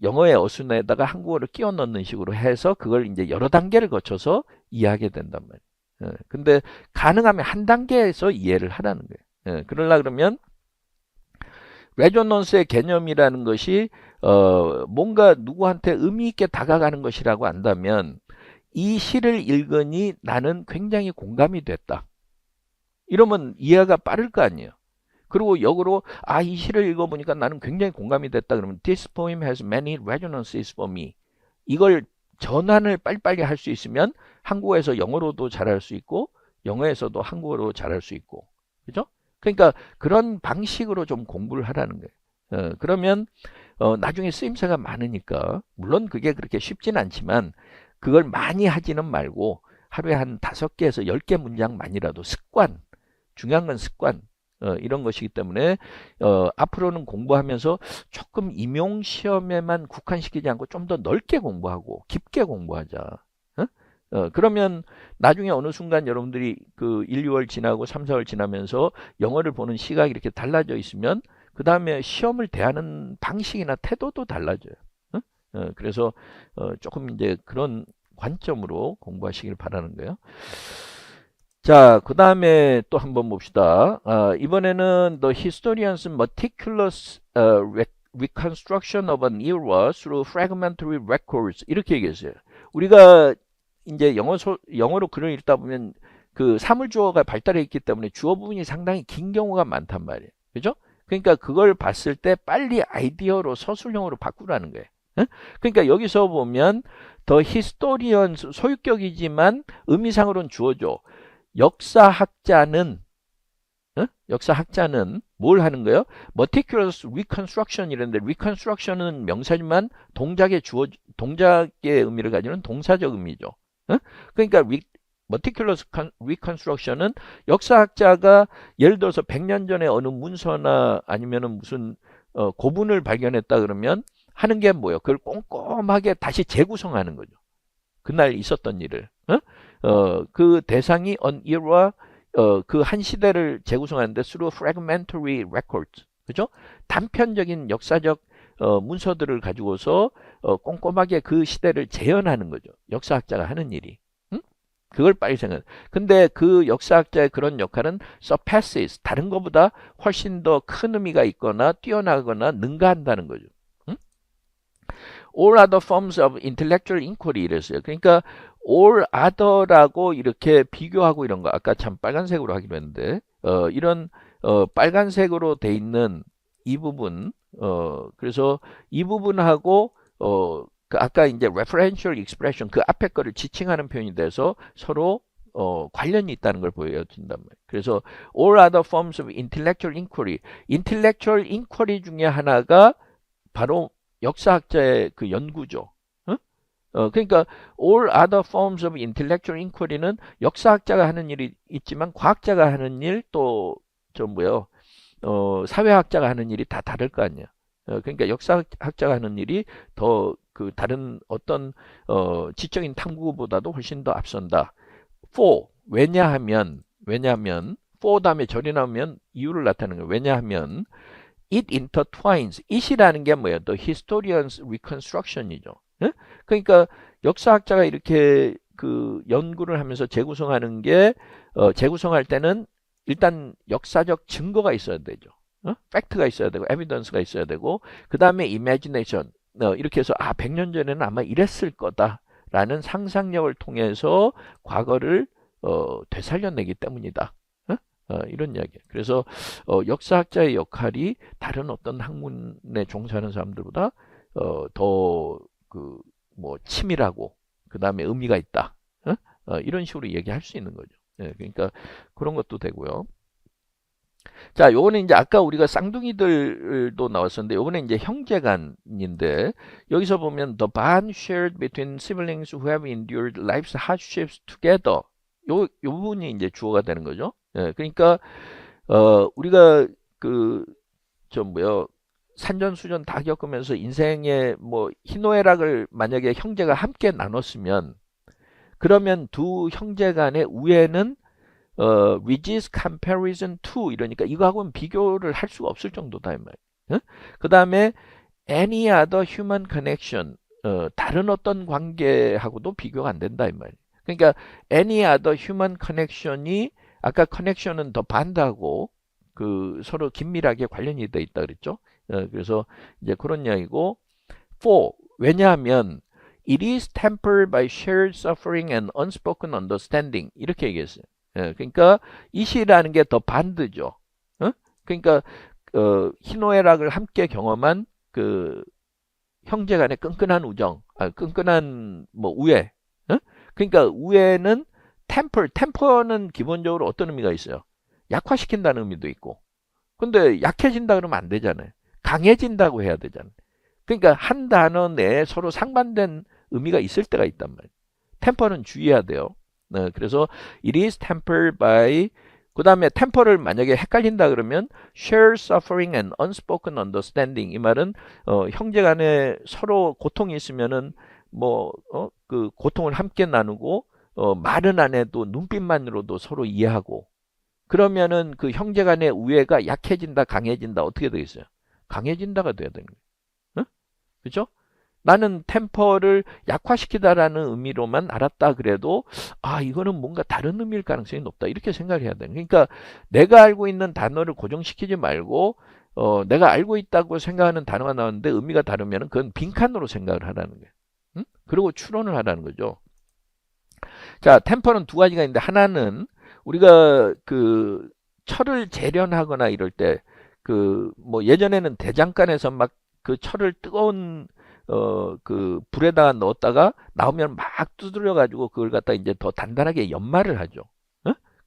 영어의 어순에다가 한국어를 끼워 넣는 식으로 해서 그걸 이제 여러 단계를 거쳐서 이해하게 된단 말이에요. 근데 가능하면 한 단계에서 이해를 하라는 거예요. 그러려 그러면 레조넌스의 개념이라는 것이 뭔가 누구한테 의미 있게 다가가는 것이라고 안다면 이 시를 읽으니 나는 굉장히 공감이 됐다. 이러면 이해가 빠를 거 아니에요. 그리고 역으로 이 시를 읽어보니까 나는 굉장히 공감이 됐다. 그러면 This poem has many resonances for me. 이걸 전환을 빨리빨리 할 수 있으면 한국어에서 영어로도 잘할 수 있고 영어에서도 한국어로 잘할 수 있고 그죠? 그러니까 그런 방식으로 좀 공부를 하라는 거예요. 그러면 나중에 쓰임새가 많으니까 물론 그게 그렇게 쉽진 않지만 그걸 많이 하지는 말고 하루에 한 5개에서 10개 문장만이라도 습관, 중요한 건 습관 이런 것이기 때문에 앞으로는 공부하면서 조금 임용시험에만 국한시키지 않고 좀 더 넓게 공부하고 깊게 공부하자. 그러면 나중에 어느 순간 여러분들이 그 1, 2월 지나고 3, 4월 지나면서 영어를 보는 시각이 이렇게 달라져 있으면 그 다음에 시험을 대하는 방식이나 태도도 달라져요. 그래서 조금 이제 그런 관점으로 공부하시길 바라는 거예요. 자, 그 다음에 또 한번 봅시다. 이번에는 The historian's meticulous reconstruction of an era through fragmentary records 이렇게 얘기했어요. 우리가 이제 영어로 글을 읽다 보면 그 사물주어가 발달해 있기 때문에 주어 부분이 상당히 긴 경우가 많단 말이에요. 그죠? 그러니까 그걸 봤을 때 빨리 아이디어로 서술형으로 바꾸라는 거예요. 그러니까 여기서 보면 The historians 소유격이지만 의미상으로는 주어죠. 역사학자는 뭘 하는 거예요? meticulous reconstruction 이랬는데 reconstruction은 명사지만 동작의 의미를 가지는 동사적 의미죠. 그러니까 meticulous reconstruction은 역사학자가 예를 들어서 100년 전에 어느 문서나 아니면은 무슨 고분을 발견했다 그러면 하는 게 뭐예요? 그걸 꼼꼼하게 다시 재구성하는 거죠. 그날 있었던 일을. 그 대상이 on era 그 한 시대를 재구성하는데 through fragmentary records. 그죠? 단편적인 역사적 문서들을 가지고서 꼼꼼하게 그 시대를 재현하는 거죠. 역사학자가 하는 일이. 그걸 빨리 생각. 근데 그 역사학자의 그런 역할은 surpasses 다른 것보다 훨씬 더 큰 의미가 있거나 뛰어나거나 능가한다는 거죠. all other forms of intellectual inquiry 이랬어요. 그러니까 all other라고 이렇게 비교하고 이런 거 아까 참 빨간색으로 하기로 했는데 이런 빨간색으로 돼 있는 이 부분 그래서 이 부분하고 그 아까 이제 referential expression 그 앞에 거를 지칭하는 표현이 돼서 서로 관련이 있다는 걸 보여준단 말이에요. 그래서 all other forms of intellectual inquiry 중에 하나가 바로 역사학자의 그 연구죠. 그러니까 all other forms of intellectual inquiry는 역사학자가 하는 일이 있지만 과학자가 하는 일 또 사회학자가 하는 일이 다 다를 거 아니야. 그러니까 역사학자가 하는 일이 더 그 다른 어떤 지적인 탐구보다도 훨씬 더 앞선다. for 왜냐하면 for 다음에 절이 나오면 이유를 나타내는 거예요. 왜냐하면 it intertwines. it이라는 게 뭐예요? The historian's reconstruction이죠. 그러니까 역사학자가 이렇게 그 연구를 하면서 재구성하는 게 재구성할 때는 일단 역사적 증거가 있어야 되죠. 팩트가 있어야 되고 에비던스가 있어야 되고 그 다음에 imagination 이렇게 해서 100년 전에는 아마 이랬을 거다라는 상상력을 통해서 과거를 되살려내기 때문이다. 이런 이야기예요. 그래서 역사학자의 역할이 다른 어떤 학문에 종사하는 사람들보다 더 치밀하고 그 다음에 의미가 있다. 이런 식으로 얘기할 수 있는 거죠. 그러니까 그런 것도 되고요. 자, 요거는 이제 아까 우리가 쌍둥이들도 나왔었는데 요거는 이제 형제간인데 여기서 보면 the bond shared between siblings who have endured life's hardships together 요 부분이 이제 주어가 되는 거죠. 그러니까 우리가 산전수전 다 겪으면서 인생의 희노애락을 만약에 형제가 함께 나눴으면 그러면 두 형제 간의 우애는 resist comparison to 이러니까 이거하고는 비교를 할 수가 없을 정도다 이 말이에요. 그 다음에 any other human connection 다른 어떤 관계하고도 비교가 안 된다 이 말이에요. 그러니까 any other human connection이 아까 connection은 더 반드하고 그 서로 긴밀하게 관련이 돼 있다 그랬죠. 그래서 이제 그런 이야기고 for 왜냐하면 it is tempered by shared suffering and unspoken understanding 이렇게 얘기했어요. 그러니까 이시라는 게 더 반드죠. 그러니까 희노애락을 함께 경험한 그 형제간의 끈끈한 우정, 끈끈한 뭐 우애. 그러니까 우애는 템퍼는 기본적으로 어떤 의미가 있어요? 약화시킨다는 의미도 있고. 근데 약해진다 그러면 안 되잖아요. 강해진다고 해야 되잖아요. 그러니까 한 단어 내에 서로 상반된 의미가 있을 때가 있단 말이에요. 템퍼는 주의해야 돼요. 그래서 it is tempered by 그 다음에 템퍼를 만약에 헷갈린다 그러면 share suffering and unspoken understanding 이 말은 형제 간에 서로 고통이 있으면은 그 고통을 함께 나누고 말은 안 해도 눈빛만으로도 서로 이해하고 그러면은 그 형제 간의 우애가 약해진다 강해진다 어떻게 되겠어요? 강해진다가 돼야 되는 거예요. 그렇죠? 나는 템퍼를 약화시키다라는 의미로만 알았다 그래도 이거는 뭔가 다른 의미일 가능성이 높다 이렇게 생각을 해야 돼요. 그러니까 내가 알고 있는 단어를 고정시키지 말고 내가 알고 있다고 생각하는 단어가 나오는데 의미가 다르면 그건 빈칸으로 생각을 하라는 거예요. 그리고 추론을 하라는 거죠. 자, 템퍼는 두 가지가 있는데 하나는 우리가 그 철을 재련하거나 이럴 때 그 뭐 예전에는 대장간에서 막 그 철을 뜨거운 그 불에다가 넣었다가 나오면 막 두드려 가지고 그걸 갖다 이제 더 단단하게 연마를 하죠.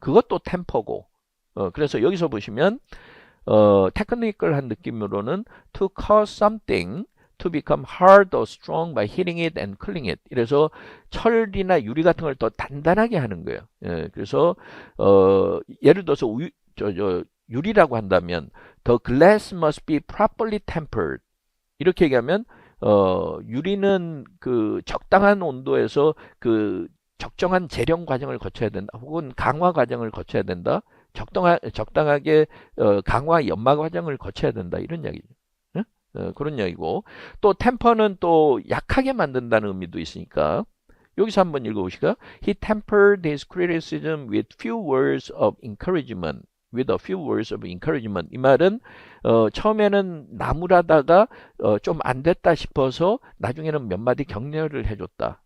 그것도 템퍼고. 그래서 여기서 보시면 테크니컬한 느낌으로는 to cause something to become hard or strong by hitting it and cooling it. 이래서 철이나 유리 같은 걸 더 단단하게 하는 거예요. 그래서 예를 들어서 유리라고 한다면 the glass must be properly tempered. 이렇게 얘기하면 유리는 그 적당한 온도에서 그 적정한 재련 과정을 거쳐야 된다. 혹은 강화 과정을 거쳐야 된다. 적당하게 강화 연마 과정을 거쳐야 된다. 이런 이야기죠. 그런 이야기고 또 템퍼는 또 약하게 만든다는 의미도 있으니까 여기서 한번 읽어보실까요? He tempered his criticism with few words of encouragement. with a few words of encouragement. 이 말은 처음에는 나무라다가 좀 안 됐다 싶어서 나중에는 몇 마디 격려를 해줬다.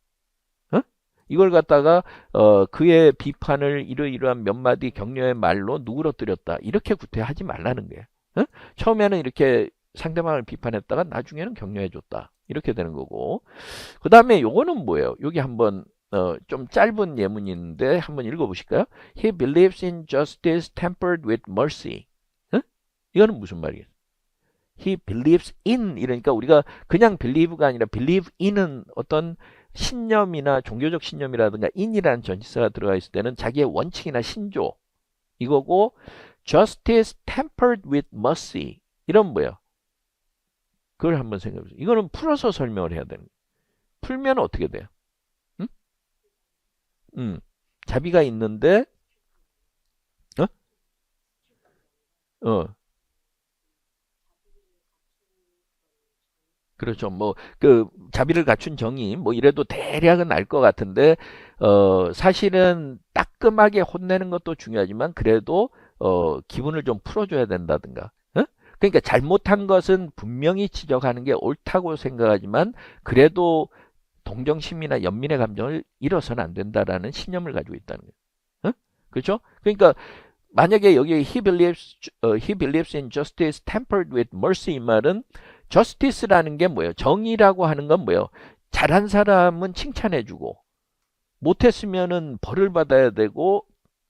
이걸 갖다가 그의 비판을 이러이러한 몇 마디 격려의 말로 누그러뜨렸다. 이렇게 구태하지 말라는 거예요. 처음에는 이렇게 상대방을 비판했다가 나중에는 격려해줬다. 이렇게 되는 거고. 그 다음에 요거는 뭐예요? 여기 한번 좀 짧은 예문이 있는데 한번 읽어보실까요? He believes in justice tempered with mercy. 이거는 무슨 말이에요? He believes in 이러니까 우리가 그냥 believe가 아니라 believe in은 어떤 신념이나 종교적 신념이라든가 in이라는 전치사가 들어가 있을 때는 자기의 원칙이나 신조 이거고 justice tempered with mercy 이런 뭐예요? 그걸 한번 생각해 보세요. 이거는 풀어서 설명을 해야 되는 거예요. 풀면 어떻게 돼요? 자비가 있는데 어? 그렇죠. 뭐 그 자비를 갖춘 정의 뭐 이래도 대략은 알 것 같은데 사실은 따끔하게 혼내는 것도 중요하지만 그래도 기분을 좀 풀어줘야 된다든가. 그러니까 잘못한 것은 분명히 지적하는 게 옳다고 생각하지만 그래도 동정심이나 연민의 감정을 잃어서는 안 된다라는 신념을 가지고 있다는 거예요. 그렇죠? 그러니까 만약에 여기 he believes in justice tempered with mercy 이 말은 justice라는 게 뭐예요? 정의라고 하는 건 뭐예요? 잘한 사람은 칭찬해주고 못했으면은 벌을 받아야 되고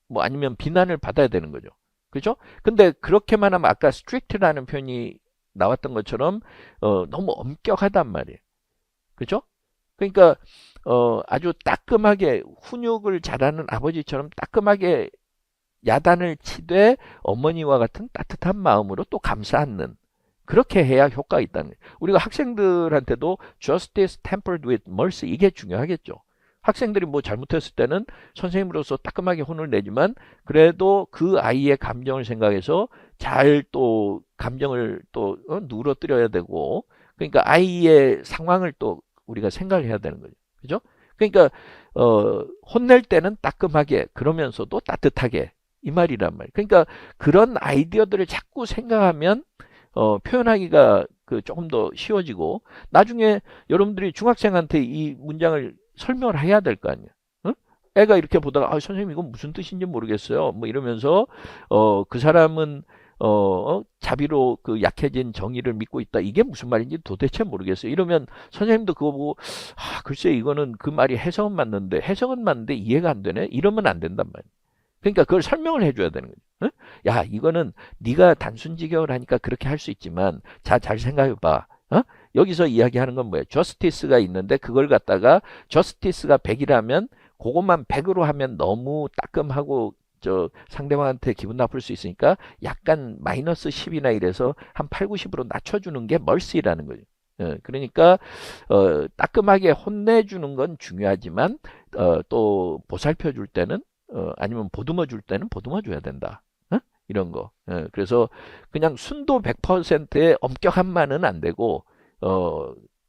뭐 아니면 비난을 받아야 되는 거죠. 그렇죠? 근데 그렇게만 하면 아까 strict라는 표현이 나왔던 것처럼 너무 엄격하단 말이에요. 그렇죠? 그러니까 아주 따끔하게 훈육을 잘하는 아버지처럼 따끔하게 야단을 치되 어머니와 같은 따뜻한 마음으로 또 감싸 안는 그렇게 해야 효과가 있다는 거예요. 우리가 학생들한테도 justice tempered with mercy 이게 중요하겠죠. 학생들이 뭐 잘못했을 때는 선생님으로서 따끔하게 혼을 내지만 그래도 그 아이의 감정을 생각해서 잘 또 감정을 또 누그러뜨려야 되고 그러니까 아이의 상황을 또 우리가 생각을 해야 되는 거죠. 그죠? 그러니까 혼낼 때는 따끔하게 그러면서도 따뜻하게 이 말이란 말이에요. 그러니까 그런 아이디어들을 자꾸 생각하면 표현하기가 그 조금 더 쉬워지고 나중에 여러분들이 중학생한테 이 문장을 설명을 해야 될 거 아니에요. 응? 애가 이렇게 보다가 선생님 이건 무슨 뜻인지 모르겠어요. 뭐 이러면서 그 사람은 자비로 그 약해진 정의를 믿고 있다. 이게 무슨 말인지 도대체 모르겠어요. 이러면 선생님도 그거 보고 글쎄 이거는 그 말이 해석은 맞는데 이해가 안 되네. 이러면 안 된단 말이에요. 그러니까 그걸 설명을 해줘야 되는 거죠. 응? 야, 이거는 네가 단순직역을 하니까 그렇게 할 수 있지만 자, 잘 생각해봐. 여기서 이야기하는 건 뭐예요? 저스티스가 있는데 그걸 갖다가 저스티스가 100이라면 그것만 100으로 하면 너무 따끔하고 상대방한테 기분 나쁠 수 있으니까 약간 마이너스 10이나 이래서 한 8, 90으로 낮춰주는 게 멀시라는 거죠. 그러니까 따끔하게 혼내주는 건 중요하지만 또 보살펴 줄 때는 아니면 보듬어 줄 때는 보듬어 줘야 된다. 이런 거. 그래서 그냥 순도 100%의 엄격함만은 안 되고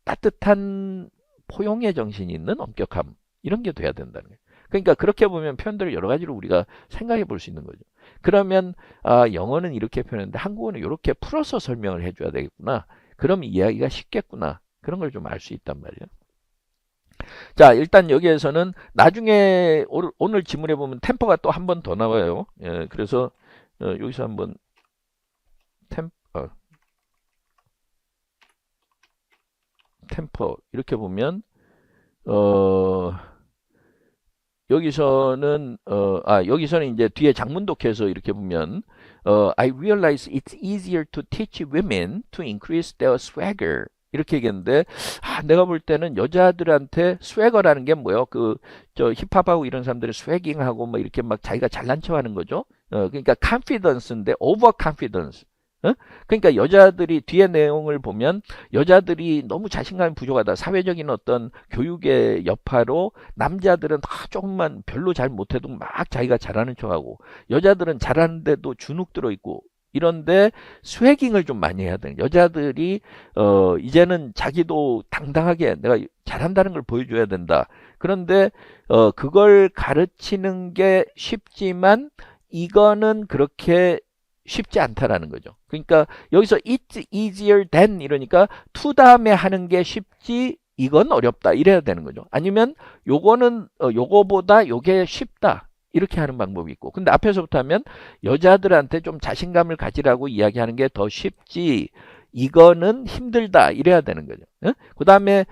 따뜻한 포용의 정신이 있는 엄격함 이런 게 돼야 된다는 거예요. 그러니까 그렇게 보면 표현들을 여러 가지로 우리가 생각해 볼 수 있는 거죠. 그러면 영어는 이렇게 표현했는데 한국어는 이렇게 풀어서 설명을 해줘야 되겠구나. 그럼 이해하기가 쉽겠구나. 그런 걸 좀 알 수 있단 말이에요. 자, 일단 여기에서는 나중에 오늘 지문에 보면 템퍼가 또 한 번 더 나와요. 그래서 여기서 한번 템퍼 이렇게 보면 여기서는 이제 뒤에 장문독해서 이렇게 보면 I realize it's easier to teach women to increase their swagger 이렇게 얘기했는데 내가 볼 때는 여자들한테 스웨거라는 게 뭐예요? 힙합하고 이런 사람들이 스웨깅하고 뭐 이렇게 막 자기가 잘난 척하는 거죠. 그러니까 confidence인데 over confidence. 그러니까 여자들이 뒤에 내용을 보면 여자들이 너무 자신감이 부족하다. 사회적인 어떤 교육의 여파로 남자들은 조금만 별로 잘 못해도 막 자기가 잘하는 척하고 여자들은 잘하는데도 주눅 들어 있고 이런데 스웨깅을 좀 많이 해야 돼요. 여자들이 이제는 자기도 당당하게 내가 잘한다는 걸 보여줘야 된다. 그런데 그걸 가르치는 게 쉽지만 이거는 그렇게 쉽지 않다라는 거죠. 그러니까 여기서 it's easier than 이러니까 to 다음에 하는 게 쉽지 이건 어렵다 이래야 되는 거죠. 아니면 요거는 요거보다 요게 쉽다. 이렇게 하는 방법이 있고 근데 앞에서부터 하면 여자들한테 좀 자신감을 가지라고 이야기하는 게 더 쉽지 이거는 힘들다 이래야 되는 거죠. 그 다음에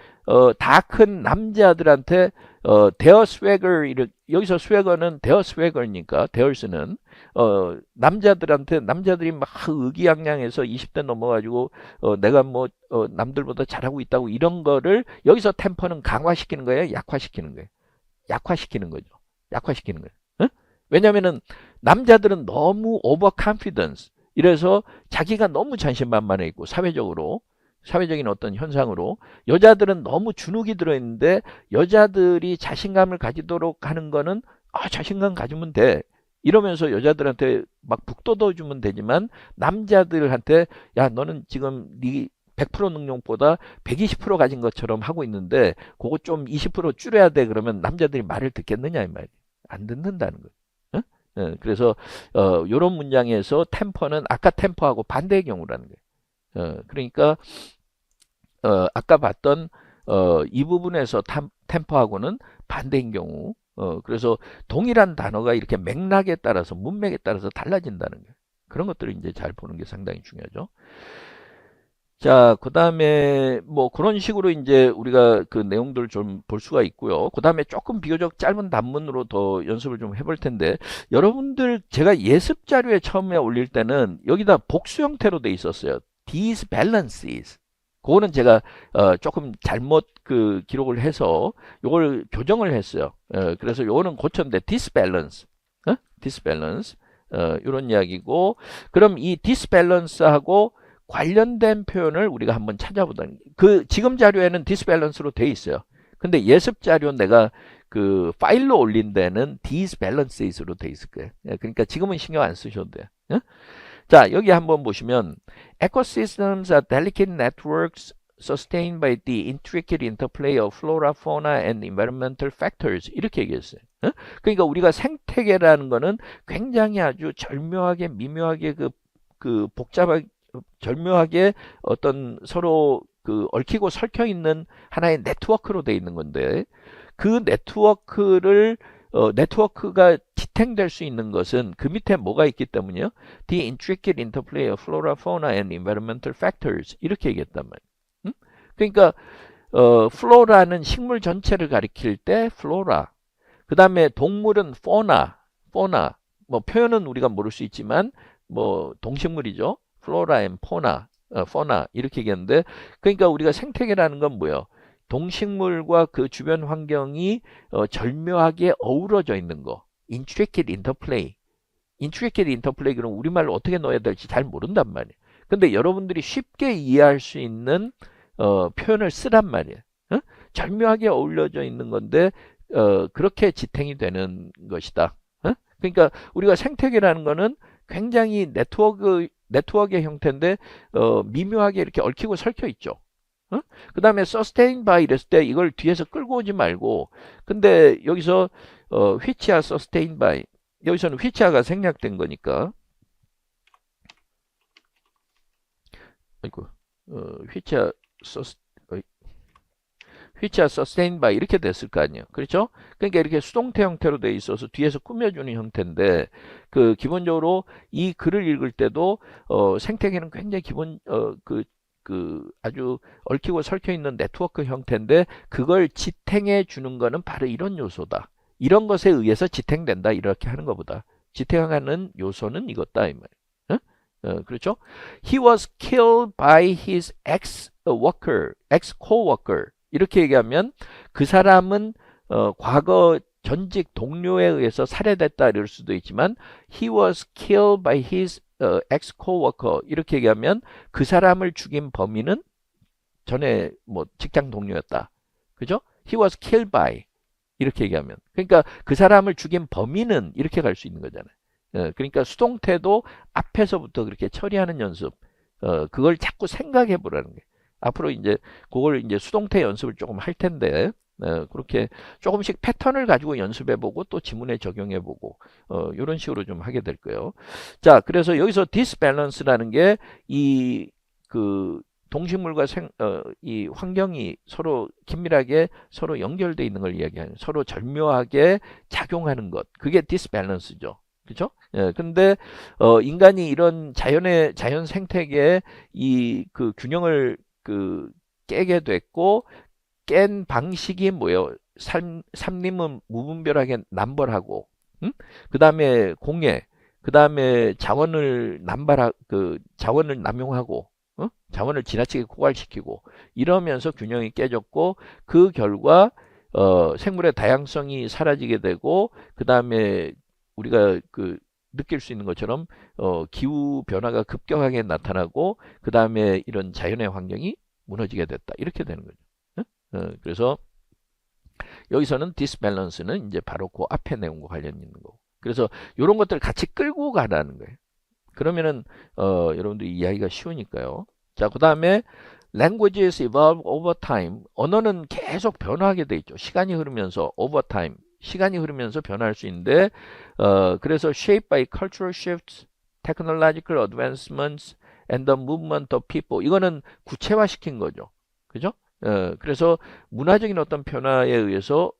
다 큰 남자들한테 their swagger 여기서 swagger는 their swagger니까 their's는 남자들이 막 의기양양해서 20대 넘어가지고 내가 뭐 남들보다 잘하고 있다고 이런 거를 여기서 템퍼는 강화시키는 거예요, 약화시키는 거예요. 약화시키는 거죠. 약화시키는 거예요. 왜냐면은 남자들은 너무 오버 컨피던스 이래서 자기가 너무 자신만만해 있고 사회적인 어떤 현상으로 여자들은 너무 주눅이 들어있는데 여자들이 자신감을 가지도록 하는 거는 자신감 가지면 돼 이러면서 여자들한테 막 북돋워 주면 되지만 남자들한테 야 너는 지금 네 100% 능력보다 120% 가진 것처럼 하고 있는데 그거 좀 20% 줄여야 돼 그러면 남자들이 말을 듣겠느냐 이 말이에요. 안 듣는다는 거예요. 그래서 이런 문장에서 템퍼는 아까 템퍼하고 반대의 경우라는 거예요. 그러니까 아까 봤던 이 부분에서 템퍼하고는 반대인 경우 그래서 동일한 단어가 이렇게 맥락에 따라서 문맥에 따라서 달라진다는 거예요. 그런 것들을 이제 잘 보는 게 상당히 중요하죠. 자, 그 다음에 뭐 그런 식으로 이제 우리가 그 내용들을 좀 볼 수가 있고요. 그 다음에 조금 비교적 짧은 단문으로 더 연습을 좀 해볼 텐데 여러분들 제가 예습 자료에 처음에 올릴 때는 여기다 복수 형태로 돼 있었어요. These balances. 그거는 제가 조금 잘못 그 기록을 해서 요걸 교정을 했어요. 그래서 요거는 고쳤는데 disbalance. disbalance. 이런 이야기고 그럼 이 disbalance하고 관련된 표현을 우리가 한번 찾아보다 지금 자료에는 디스밸런스로 돼 있어요. 근데 예습 자료 내가 그 파일로 올린 데는 these balances로 돼 있을 거예요. 예, 그러니까 지금은 신경 안 쓰셔도 돼요. 예? 자, 여기 한번 보시면 ecosystems are delicate networks sustained by the intricate interplay of flora, fauna, and environmental factors 이렇게 얘기했어요. 예? 그러니까 우리가 생태계라는 거는 굉장히 아주 절묘하게 미묘하게 그 복잡하게 절묘하게 어떤 서로 그 얽히고 설켜 있는 하나의 네트워크로 돼 있는 건데 그 네트워크가 지탱될 수 있는 것은 그 밑에 뭐가 있기 때문이요? The intricate interplay of flora, fauna, and environmental factors 이렇게 얘기했단 말이에요. 응? 그러니까 플로라는 식물 전체를 가리킬 때 플로라, 그 다음에 동물은 포나, 뭐 표현은 우리가 모를 수 있지만 뭐 동식물이죠. 플로라 앤 포나 이렇게 얘기하는데 그러니까 우리가 생태계라는 건 뭐예요? 동식물과 그 주변 환경이 절묘하게 어우러져 있는 거. intricate interplay. intricate interplay 그럼 우리말로 어떻게 넣어야 될지 잘 모른단 말이에요. 근데 여러분들이 쉽게 이해할 수 있는 표현을 쓰란 말이에요. 어? 절묘하게 어울려져 있는 건데 그렇게 지탱이 되는 것이다. 어? 그러니까 우리가 생태계라는 거는 굉장히 네트워크의 형태인데 미묘하게 이렇게 얽히고 설켜 있죠. 어? 그 다음에 sustain by 이랬을 때 이걸 뒤에서 끌고 오지 말고 근데 여기서 which are sustained by 여기서는 which are가 생략된 거니까 아이고 which are sustained by 이렇게 됐을 거 아니에요. 그렇죠? 그러니까 이렇게 수동태 형태로 돼 있어서 뒤에서 꾸며주는 형태인데 그 기본적으로 이 글을 읽을 때도 생태계는 굉장히 그 아주 얽히고 설켜 있는 네트워크 형태인데 그걸 지탱해 주는 거는 바로 이런 요소다. 이런 것에 의해서 지탱된다. 이렇게 하는 것보다 지탱하는 요소는 이것다 이 말이에요. 그렇죠? He was killed by his ex-co-worker. 이렇게 얘기하면 그 사람은 과거 전직 동료에 의해서 살해됐다 이럴 수도 있지만 he was killed by his ex-co-worker 이렇게 얘기하면 그 사람을 죽인 범인은 전에 뭐 직장 동료였다. 그죠? He was killed by 이렇게 얘기하면 그러니까 그 사람을 죽인 범인은 이렇게 갈 수 있는 거잖아요. 그러니까 수동태도 앞에서부터 그렇게 처리하는 연습 그걸 자꾸 생각해 보라는 거예요. 앞으로 이제 그걸 이제 수동태 연습을 조금 할 텐데 그렇게 조금씩 패턴을 가지고 연습해보고 또 지문에 적용해보고 이런 식으로 좀 하게 될 거예요. 자, 그래서 여기서 disbalance라는 게 이 그 동식물과 이 환경이 서로 긴밀하게 서로 연결되어 있는 걸 이야기하는 서로 절묘하게 작용하는 것 그게 disbalance죠. 그렇죠? 근데 인간이 이런 자연 생태계의 이 그 균형을 깨게 됐고 깬 방식이 뭐예요? 삼림은 무분별하게 남벌하고, 그 다음에 공해, 그 다음에 자원을 자원을 남용하고, 자원을 지나치게 고갈시키고 이러면서 균형이 깨졌고 그 결과 생물의 다양성이 사라지게 되고 그 다음에 우리가 느낄 수 있는 것처럼 기후 변화가 급격하게 나타나고 그 다음에 이런 자연의 환경이 무너지게 됐다 이렇게 되는 거죠. 그래서 여기서는 disbalance는 이제 바로 그 앞에 내용과 관련 있는 거고 그래서 이런 것들 같이 끌고 가라는 거예요. 그러면은 여러분들이 이해하기가 쉬우니까요. 자, 그 다음에 languages evolve over time. 언어는 계속 변화하게 돼 있죠. 시간이 흐르면서 over time. 시간이 흐르면서 변화할 수 있는데 그래서 shaped by cultural shifts, technological advancements, and the movement of people. 이거는 구체화시킨 거죠. 그죠? 그래서 문화적인 어떤 변화에 의해서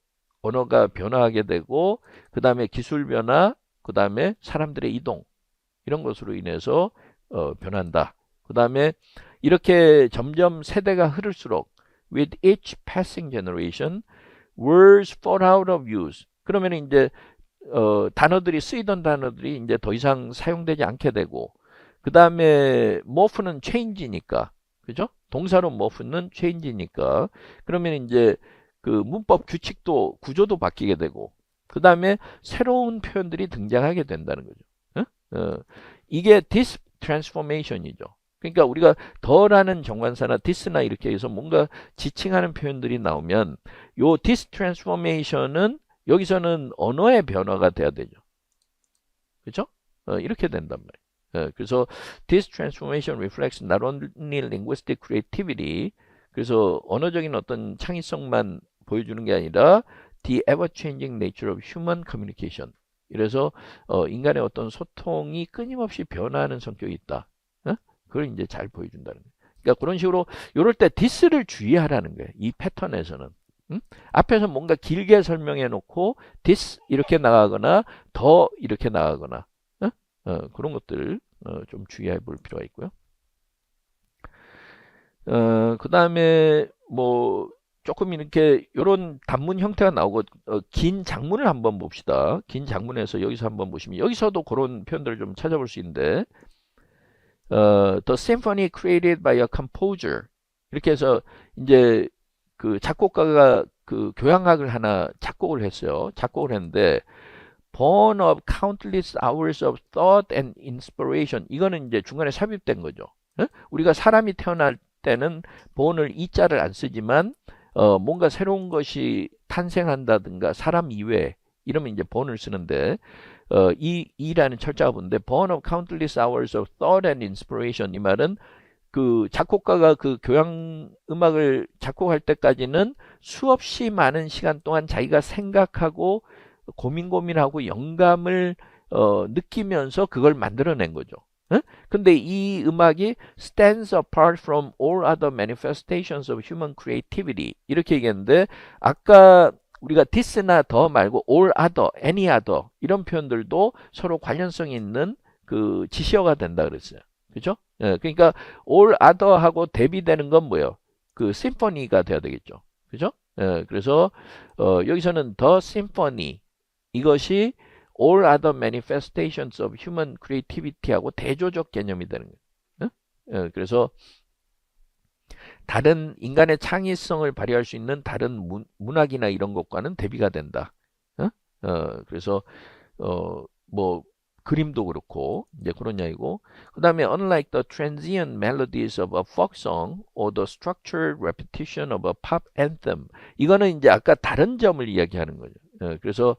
언어가 변화하게 되고 그 다음에 기술 변화, 그 다음에 사람들의 이동 이런 것으로 인해서 변한다. 그 다음에 이렇게 점점 세대가 흐를수록 with each passing generation words fall out of use. 그러면 이제 쓰이던 단어들이 이제 더 이상 사용되지 않게 되고 그 다음에 morph는 change니까 그죠? 동사로 morph는 change니까 그러면 이제 그 문법 규칙도 구조도 바뀌게 되고 그 다음에 새로운 표현들이 등장하게 된다는 거죠. 이게 this transformation이죠. 그러니까 우리가 더라는 정관사나 this나 이렇게 해서 뭔가 지칭하는 표현들이 나오면 요 this transformation은 여기서는 언어의 변화가 돼야 되죠. 그죠? 이렇게 된단 말이에요. 그래서 this transformation reflects not only linguistic creativity, 그래서 언어적인 어떤 창의성만 보여주는 게 아니라 the ever-changing nature of human communication. 그래서 인간의 어떤 소통이 끊임없이 변화하는 성격이 있다. 그걸 이제 잘 보여준다는 거예요. 그러니까 그런 식으로 이럴 때 this를 주의하라는 거예요. 이 패턴에서는. 앞에서 뭔가 길게 설명해 놓고 this 이렇게 나가거나 더 이렇게 나가거나 그런 것들 좀 주의해 볼 필요가 있고요. 그 다음에 뭐 조금 이렇게 이런 단문 형태가 나오고 긴 장문을 한번 봅시다. 긴 장문에서 여기서 한번 보시면 여기서도 그런 표현들을 좀 찾아볼 수 있는데 The symphony created by a composer 이렇게 해서 이제 그 작곡가가 그 교향악을 하나 작곡을 했어요. 작곡을 했는데 born of countless hours of thought and inspiration 이거는 이제 중간에 삽입된 거죠. 우리가 사람이 태어날 때는 born을 이자를 안 쓰지만 뭔가 새로운 것이 탄생한다든가 사람 이외에 이러면 이제 born을 쓰는데 이라는 철자가 붙는데 born of countless hours of thought and inspiration 이 말은 그 작곡가가 그 교향 음악을 작곡할 때까지는 수없이 많은 시간 동안 자기가 생각하고 고민하고 영감을 느끼면서 그걸 만들어낸 거죠. 근데 이 음악이 stands apart from all other manifestations of human creativity 이렇게 얘기했는데 아까 우리가 this나 더 말고 all other, any other 이런 표현들도 서로 관련성이 있는 그 지시어가 된다 그랬어요. 그죠? 그러니까 all other하고 대비되는 건 뭐예요? 그 심포니가 돼야 되겠죠. 그죠? 그래서 여기서는 the symphony 이것이 all other manifestations of human creativity하고 대조적 개념이 되는 거예요. 그래서 다른 인간의 창의성을 발휘할 수 있는 다른 문학이나 이런 것과는 대비가 된다. 그래서 뭐 그림도 그렇고 이제 그런 이야기고 그 다음에 unlike the transient melodies of a folk song or the structured repetition of a pop anthem 이거는 이제 아까 다른 점을 이야기하는 거죠. 그래서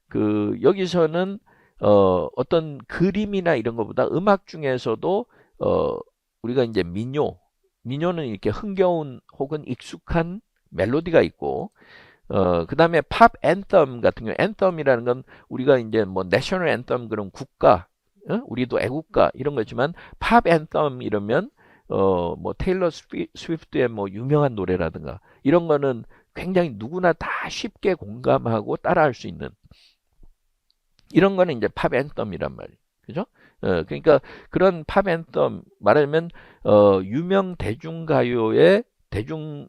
그 여기서는 어떤 그림이나 이런 것보다 음악 중에서도 우리가 이제 민요는 이렇게 흥겨운 혹은 익숙한 멜로디가 있고 그 다음에 팝 앤썸 같은 경우 앤썸이라는 건 우리가 이제 뭐 내셔널 앤썸 그런 국가 우리도 애국가 이런 거지만 팝 앤썸 이러면 뭐 테일러 스위프트의 뭐 유명한 노래라든가 이런 거는 굉장히 누구나 다 쉽게 공감하고 따라할 수 있는 이런 거는 이제 팝 앤썸이란 말이에요. 그죠? 그러니까 그런 팝 앤썸 말하자면 유명 대중가요의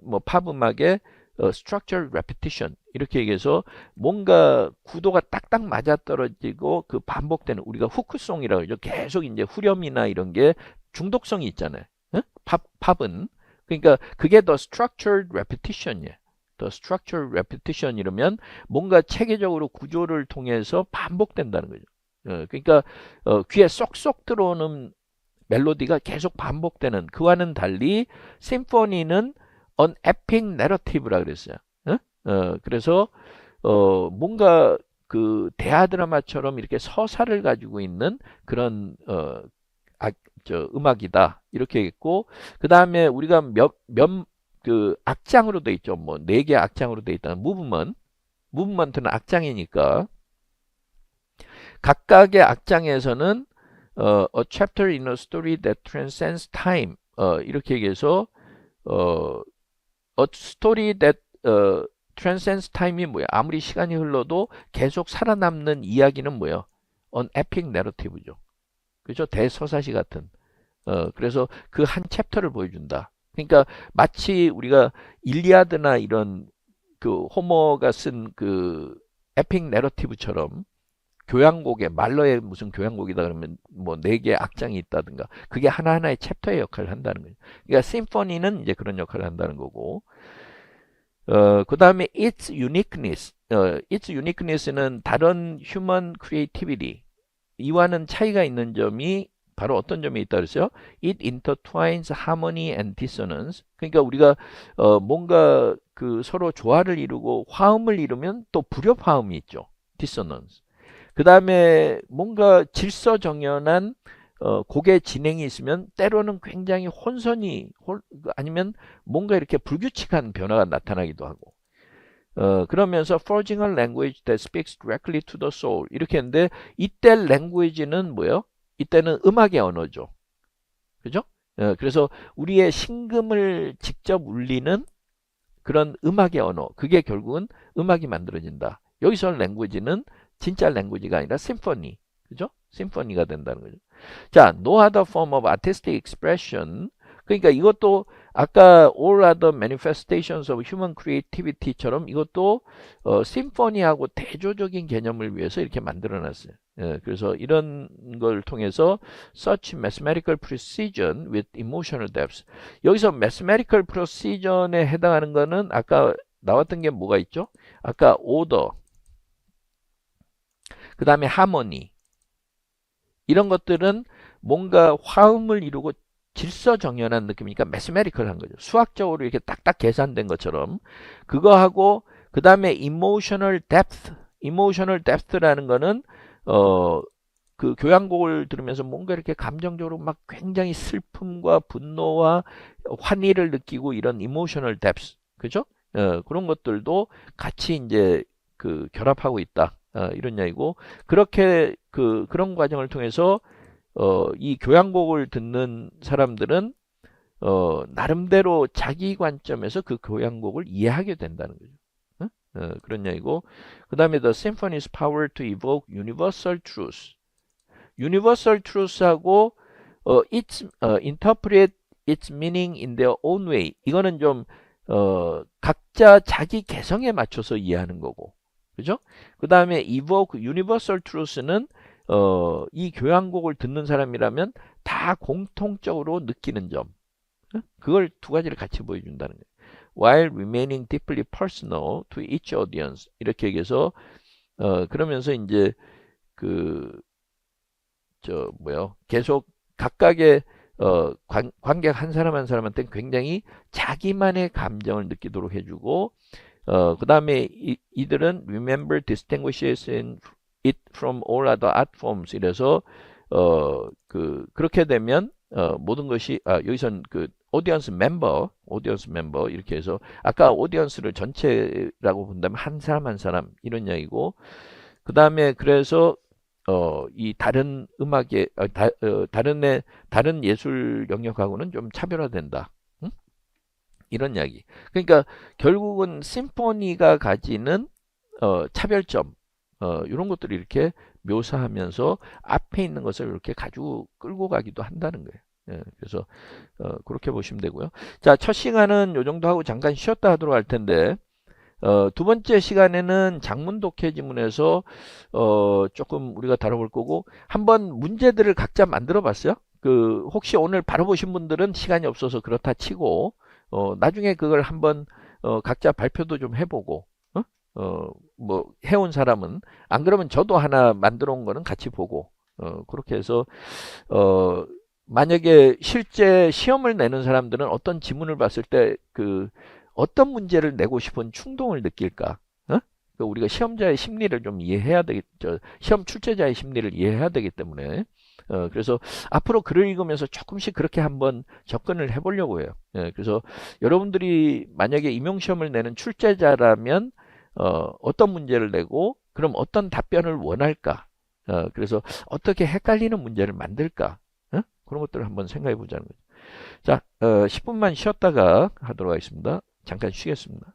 뭐 팝 음악의 structured repetition 이렇게 얘기해서 뭔가 구도가 딱딱 맞아떨어지고 그 반복되는 우리가 후크송이라고 하죠. 계속 이제 후렴이나 이런 게 중독성이 있잖아요. 팝은 그러니까 그게 더 structured repetition이에요. 더 structured repetition 이러면 뭔가 체계적으로 구조를 통해서 반복된다는 거죠. 그러니까 귀에 쏙쏙 들어오는 멜로디가 계속 반복되는 그와는 달리 심포니는 an epic narrative라 그랬어요. 그래서 뭔가 그 대하 드라마처럼 이렇게 서사를 가지고 있는 그런 음악이다 이렇게 했고 그 다음에 우리가 그 악장으로 돼 있죠. 뭐 4개 악장으로 돼 있다는 무브먼트는 악장이니까 각각의 악장에서는 a chapter in a story that transcends time 이렇게 얘기해서 a story that transcends time이 뭐야? 아무리 시간이 흘러도 계속 살아남는 이야기는 뭐예요? an epic narrative죠. 그죠? 대서사시 같은. 그래서 그 한 챕터를 보여준다. 그러니까 마치 우리가 일리아드나 이런 그 호머가 쓴 그 에픽 내러티브처럼 교향곡에 말러의 무슨 교향곡이다 그러면 뭐 4개 악장이 있다든가 그게 하나하나의 챕터의 역할을 한다는 거죠. 그러니까 심포니는 이제 그런 역할을 한다는 거고 그 다음에 its uniqueness는 다른 human creativity 이와는 차이가 있는 점이 바로 어떤 점이 있다 그랬어요? It intertwines harmony and dissonance. 그러니까 우리가 뭔가 그 서로 조화를 이루고 화음을 이루면 또 불협화음이 있죠. dissonance. 그 다음에 뭔가 질서정연한 곡의 진행이 있으면 때로는 굉장히 아니면 뭔가 이렇게 불규칙한 변화가 나타나기도 하고 그러면서 forging a language that speaks directly to the soul 이렇게 했는데 이때 language는 뭐예요? 이때는 음악의 언어죠. 그죠? 그래서 우리의 심금을 직접 울리는 그런 음악의 언어 그게 결국은 음악이 만들어진다. 여기서 language는 진짜 language가 아니라 심포니 그죠? 심포니가 된다는 거죠. 자, no other form of artistic expression. 그러니까 이것도 아까 all other manifestations of human creativity처럼 이것도 심포니하고 대조적인 개념을 위해서 이렇게 만들어놨어요. 그래서 이런 걸 통해서 such mathematical precision with emotional depth. 여기서 mathematical precision에 해당하는 거는 아까 나왔던 게 뭐가 있죠? 아까 order, 그 다음에 harmony. 이런 것들은 뭔가 화음을 이루고 질서정연한 느낌이니까 매스메리컬한 거죠. 수학적으로 이렇게 딱딱 계산된 것처럼 그거하고 그 다음에 emotional depth라는 거는 그 교향곡을 들으면서 뭔가 이렇게 감정적으로 막 굉장히 슬픔과 분노와 환희를 느끼고 이런 emotional depth 그죠? 그런 것들도 같이 이제 그 결합하고 있다. 이런 이야기고 그렇게 그런 과정을 통해서 이 교향곡을 듣는 사람들은 나름대로 자기 관점에서 그 교향곡을 이해하게 된다는 거죠. 그런 이야기고 그 다음에 the symphony's power to evoke universal truth. universal truth하고 interpret its meaning in their own way. 이거는 좀 각자 자기 개성에 맞춰서 이해하는 거고 그죠? 그 다음에 evoke universal truth는 이 교향곡을 듣는 사람이라면 다 공통적으로 느끼는 점 그걸 두 가지를 같이 보여준다는 거예요. While remaining deeply personal to each audience 이렇게 얘기해서 그러면서 이제 계속 각각의 관객 한 사람 한 사람한테 굉장히 자기만의 감정을 느끼도록 해주고 그 다음에 이들은 remember distinguishes it from all other art forms 이래서 그렇게 되면 모든 것이 여기선 그 audience member 이렇게 해서 아까 audience를 전체라고 본다면 한 사람 한 사람 이런 이야기고 그 다음에 그래서 이 다른 음악의 다른 예술 영역하고는 좀 차별화된다. 이런 이야기. 그러니까 결국은 심포니가 가지는 차별점 이런 것들을 이렇게 묘사하면서 앞에 있는 것을 이렇게 가지고 끌고 가기도 한다는 거예요. 그래서 그렇게 보시면 되고요. 자, 첫 시간은 요 정도 하고 잠깐 쉬었다 하도록 할 텐데 두 번째 시간에는 장문 독해 지문에서 조금 우리가 다뤄볼 거고 한번 문제들을 각자 만들어 봤어요. 혹시 오늘 바로 보신 분들은 시간이 없어서 그렇다 치고 나중에 그걸 한번 각자 발표도 좀 해보고 뭐 해온 사람은 안 그러면 저도 하나 만들어 온 거는 같이 보고 그렇게 해서 만약에 실제 시험을 내는 사람들은 어떤 지문을 봤을 때 어떤 문제를 내고 싶은 충동을 느낄까? 우리가 시험자의 심리를 좀 이해해야 되겠죠. 시험 출제자의 심리를 이해해야 되기 때문에 그래서 앞으로 글을 읽으면서 조금씩 그렇게 한번 접근을 해보려고 해요. 그래서 여러분들이 만약에 임용시험을 내는 출제자라면 어떤 문제를 내고 그럼 어떤 답변을 원할까? 그래서 어떻게 헷갈리는 문제를 만들까? 그런 것들을 한번 생각해 보자는 거죠. 자, 10분만 쉬었다가 하도록 하겠습니다. 잠깐 쉬겠습니다.